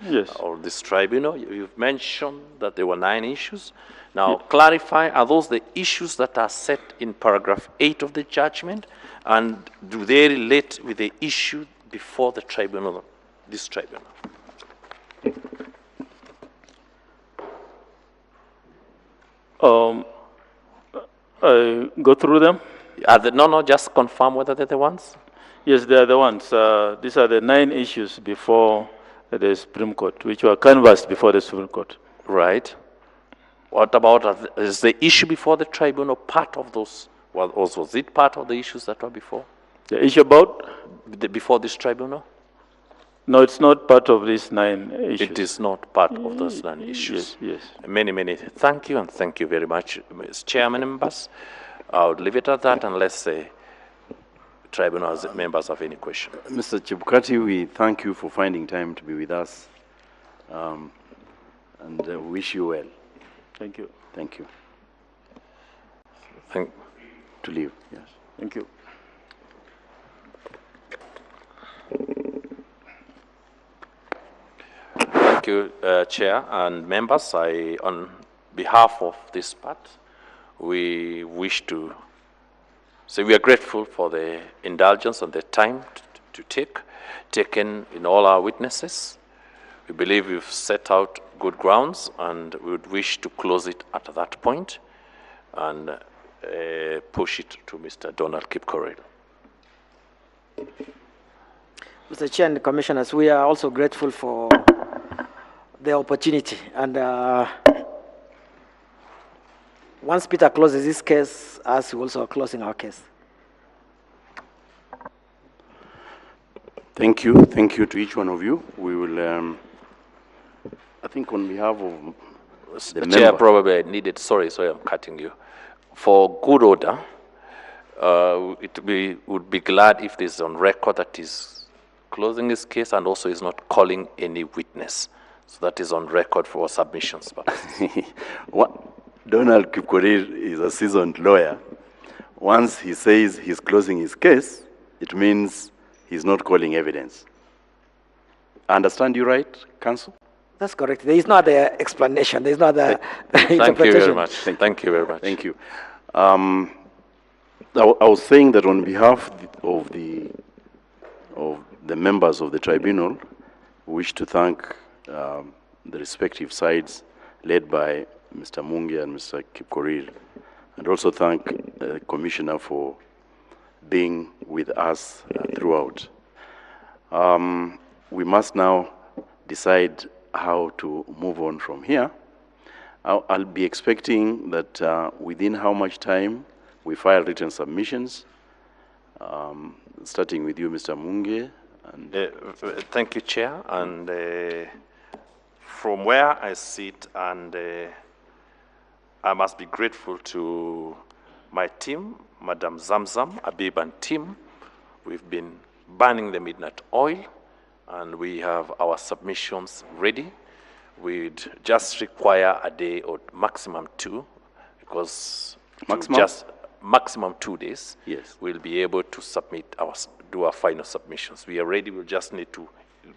yes, or this tribunal, you've mentioned that there were 9 issues. Now, clarify, are those the issues that are set in paragraph 8 of the judgment, and do they relate with the issue before the tribunal, this tribunal? I go through them? No, just confirm whether they're the ones. Yes, they are the ones. These are the 9 issues before the Supreme Court, which were canvassed before the Supreme Court. Right. What about, is the issue before the tribunal part of those? Was it part of the issues that were before? The issue about? Before this tribunal? No, it's not part of these 9 issues. It is not part of those 9 issues. Yes, yes. Many thank you, and thank you very much, Mr. Chairman and members. I would leave it at that unless the tribunal members have any question. Mr. Chebukati, we thank you for finding time to be with us, and wish you well. Thank you. Thank you. To leave, yes. Thank you. Thank you, Chair and members. On behalf of this part, we wish to say we are grateful for the indulgence and the time taken in all our witnesses. We believe we've set out good grounds, and we would wish to close it at that point and push it to Mr. Donald Kipkorel. Mr. Chair and the Commissioners, we are also grateful for the opportunity, and once Peter closes his case, us also are closing our case. Thank you to each one of you. We will, I think on behalf of the Chair, member. probably I needed, sorry, I'm cutting you. For good order, would be glad if this is on record that he's closing his case and also is not calling any witness. So that is on record for submissions. Donald Kipkorir is a seasoned lawyer. Once he says he's closing his case, it means he's not calling evidence. I understand you right, Counsel? That's correct. There is no other explanation. There is no other Thank you interpretation. very much. Thank you very much. Thank you. I was saying that on behalf of the members of the tribunal, we wish to thank the respective sides led by Mr. Mungi and Mr. Kipkorir, and also thank the Commissioner for being with us throughout. We must now decide how to move on from here. I'll be expecting that within how much time we file written submissions, starting with you, Mr. Munge. And thank you, Chair. And from where I sit, and I must be grateful to my team, Madam Zamzam, Abib and team. We've been burning the midnight oil, and we have our submissions ready. We'd just require a day or maximum two, because maximum 2 days. Yes. We'll be able to do our final submissions. We are ready. We'll just need to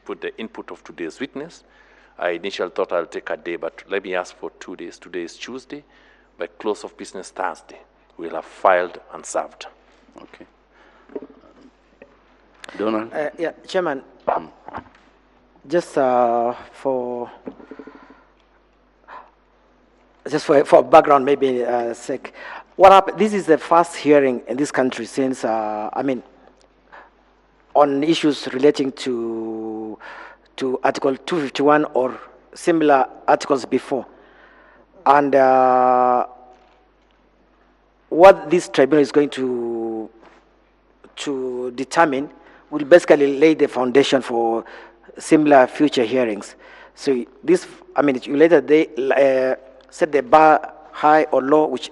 put the input of today's witness. I initially thought I'll take a day, but let me ask for 2 days. Today is Tuesday. By close of business Thursday, we'll have filed and served. Okay. Donald? Yeah, Chairman, just for background maybe sake, what happened, this is the first hearing in this country since, on issues relating to Article 251 or similar articles before. And what this tribunal is going to determine will basically lay the foundation for similar future hearings. So this, you later they set the bar high or low, which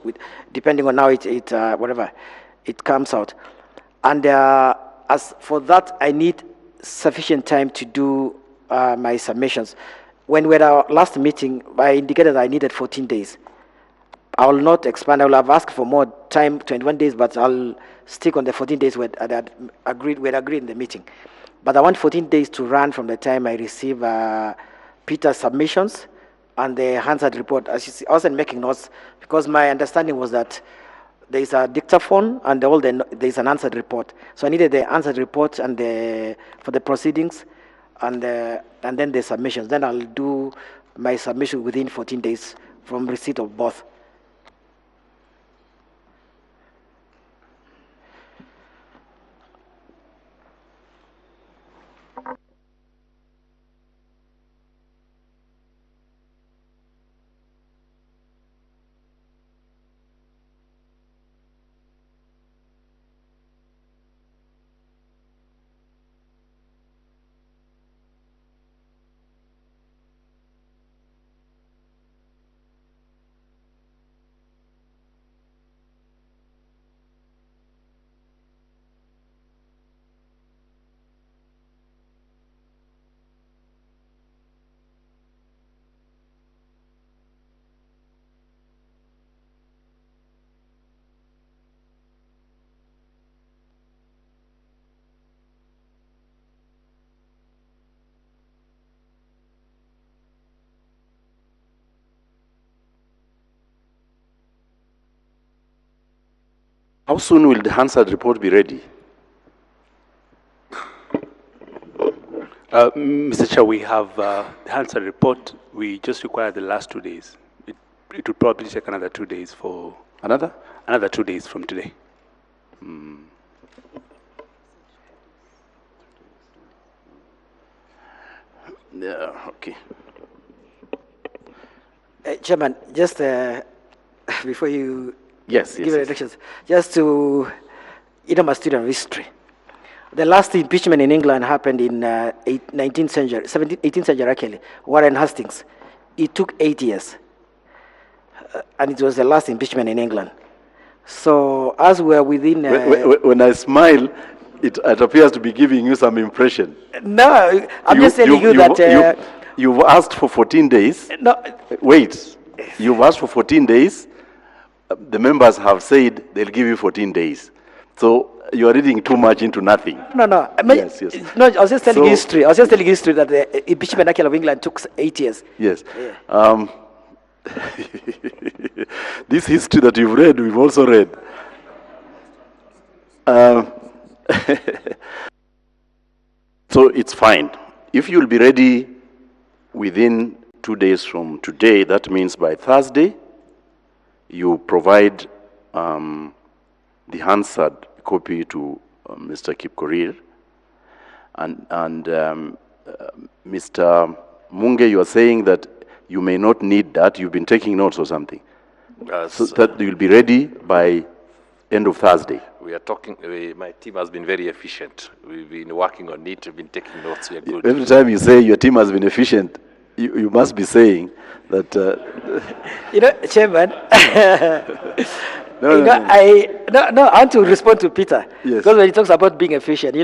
depending on how whatever it comes out. And as for that, I need sufficient time to do my submissions. When we had our last meeting, I indicated I needed 14 days. I will not expand. I will have asked for more time, 21 days, but I'll stick on the 14 days we had agreed in the meeting. But I want 14 days to run from the time I receive Peter's submissions and the Hansard report. As you see, I wasn't making notes because my understanding was that there is a dictaphone and there is an answered report. So I needed the answered report and for the proceedings and then the submissions. Then I'll do my submission within 14 days from receipt of both. How soon will the Hansard report be ready? Mr. Chair, we have the Hansard report. We just require the last 2 days. It will probably take another 2 days for... Another? Another 2 days from today. Yeah, okay. Chairman, just before you Yes, give yes, the yes. elections, just to, I'm a student of history. The last impeachment in England happened in 19th century, 18th century actually, Warren Hastings. It took 8 years, and it was the last impeachment in England. So as we are within... When I smile, it appears to be giving you some impression. no, I'm just telling you that... You've asked for 14 days. no, Wait, you've asked for 14 days. The members have said they'll give you 14 days. So you are reading too much into nothing. No. Yes, yes. No, I was just telling history. I was just telling history that the impeachment actually of England took 8 years. Yes. This history that you've read, we've also read. So it's fine. If you'll be ready within 2 days from today, that means by Thursday, you provide the Hansard copy to Mr. Kipkorir. And Mr. Munge, you are saying that you may not need that. You've been taking notes or something. So that you'll be ready by end of Thursday. We are talking, my team has been very efficient. We've been working on it, we've been taking notes, we are good. Every time you say your team has been efficient, you must be saying that... Chairman, No, I want to respond to Peter. Yes. Because when he talks about being efficient,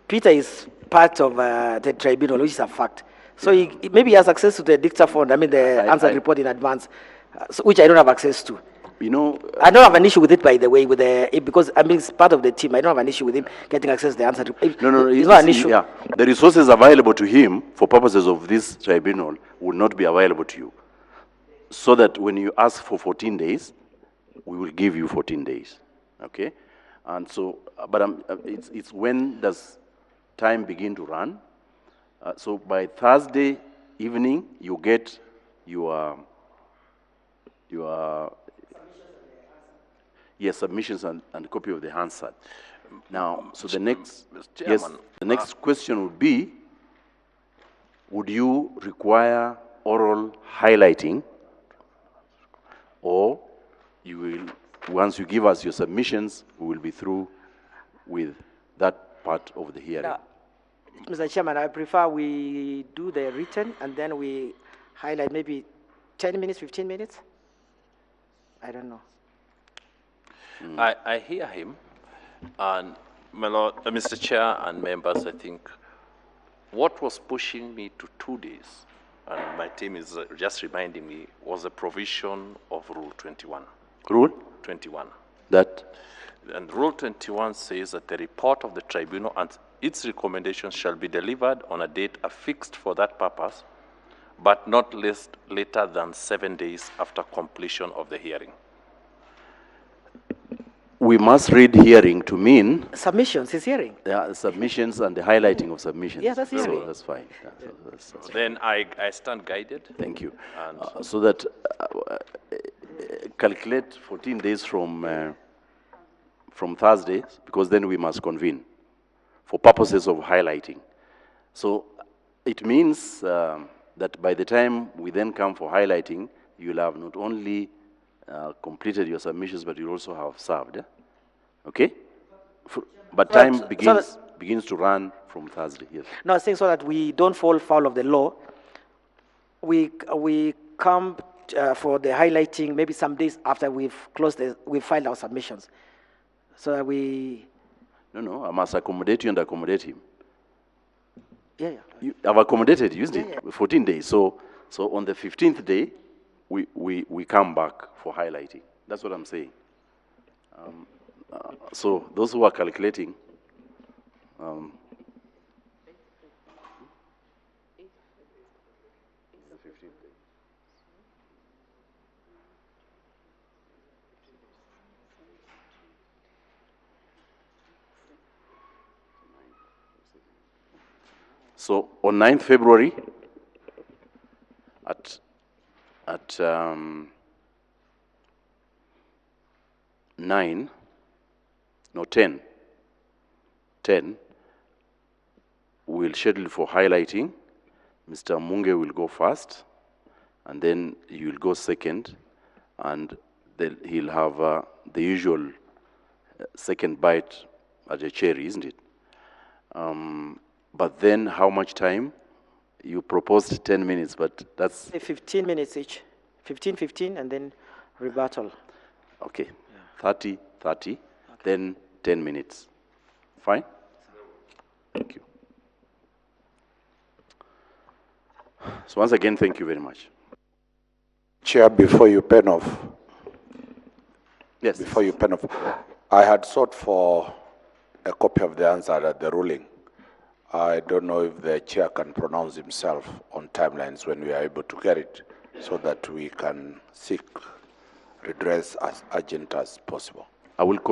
Peter is part of the tribunal, which is a fact. So maybe he has access to the dictaphone, the answer report in advance, which I don't have access to. I don't have an issue with it, by the way, because it's part of the team. I don't have an issue with him getting access to the answer. No, it's not an issue. Yeah. The resources available to him for purposes of this tribunal will not be available to you. So that when you ask for 14 days, we will give you 14 days. Okay? And so, but it's when does time begin to run? So by Thursday evening, you get your submissions and copy of the Hansard. Now, so the next, the next question would be, would you require oral highlighting, or you will, once you give us your submissions, we will be through with that part of the hearing? Now, Mr. Chairman, I prefer we do the written and then we highlight maybe 10 minutes, 15 minutes. I don't know. I hear him, and my Lord, Mr. Chair and members, I think what was pushing me to 2 days, and my team is just reminding me, was a provision of Rule 21. Rule? 21. That? And Rule 21 says that the report of the tribunal and its recommendations shall be delivered on a date affixed for that purpose, but not later than 7 days after completion of the hearing. We must read hearing to mean... Submissions is hearing. Yeah, submissions and the highlighting of submissions. Yeah, that's hearing. So that's fine. Yeah, that's Then I stand guided. Thank you. And so that calculate 14 days from Thursday, because then we must convene for purposes of highlighting. So it means that by the time we then come for highlighting, you'll have not only completed your submissions, but you also have served. Okay? But time begins to run from Thursday. Yes. No, I think so that we don't fall foul of the law. We come for the highlighting maybe some days after we've filed our submissions, so that we. No, I must accommodate you and accommodate him. Yeah. You have accommodated, isn't it? Yeah. 14 days. So on the 15th day, we come back for highlighting. That's what I'm saying. So those who are calculating, so on 9th February at 10, we'll schedule for highlighting. Mr. Munge will go first, and then you'll go second, and he'll have the usual second bite at a cherry, isn't it? But then how much time? You proposed 10 minutes, but that's... Say 15 minutes each. 15, 15, and then rebuttal. Okay, 30, 30, then 10 minutes. Fine? Thank you. So once again, thank you very much. Chair, before you pen off, Yes. before you pen off, I had sought for a copy of the answer at the ruling. I don't know if the chair can pronounce himself on timelines when we are able to get it, so that we can seek redress as urgent as possible. I will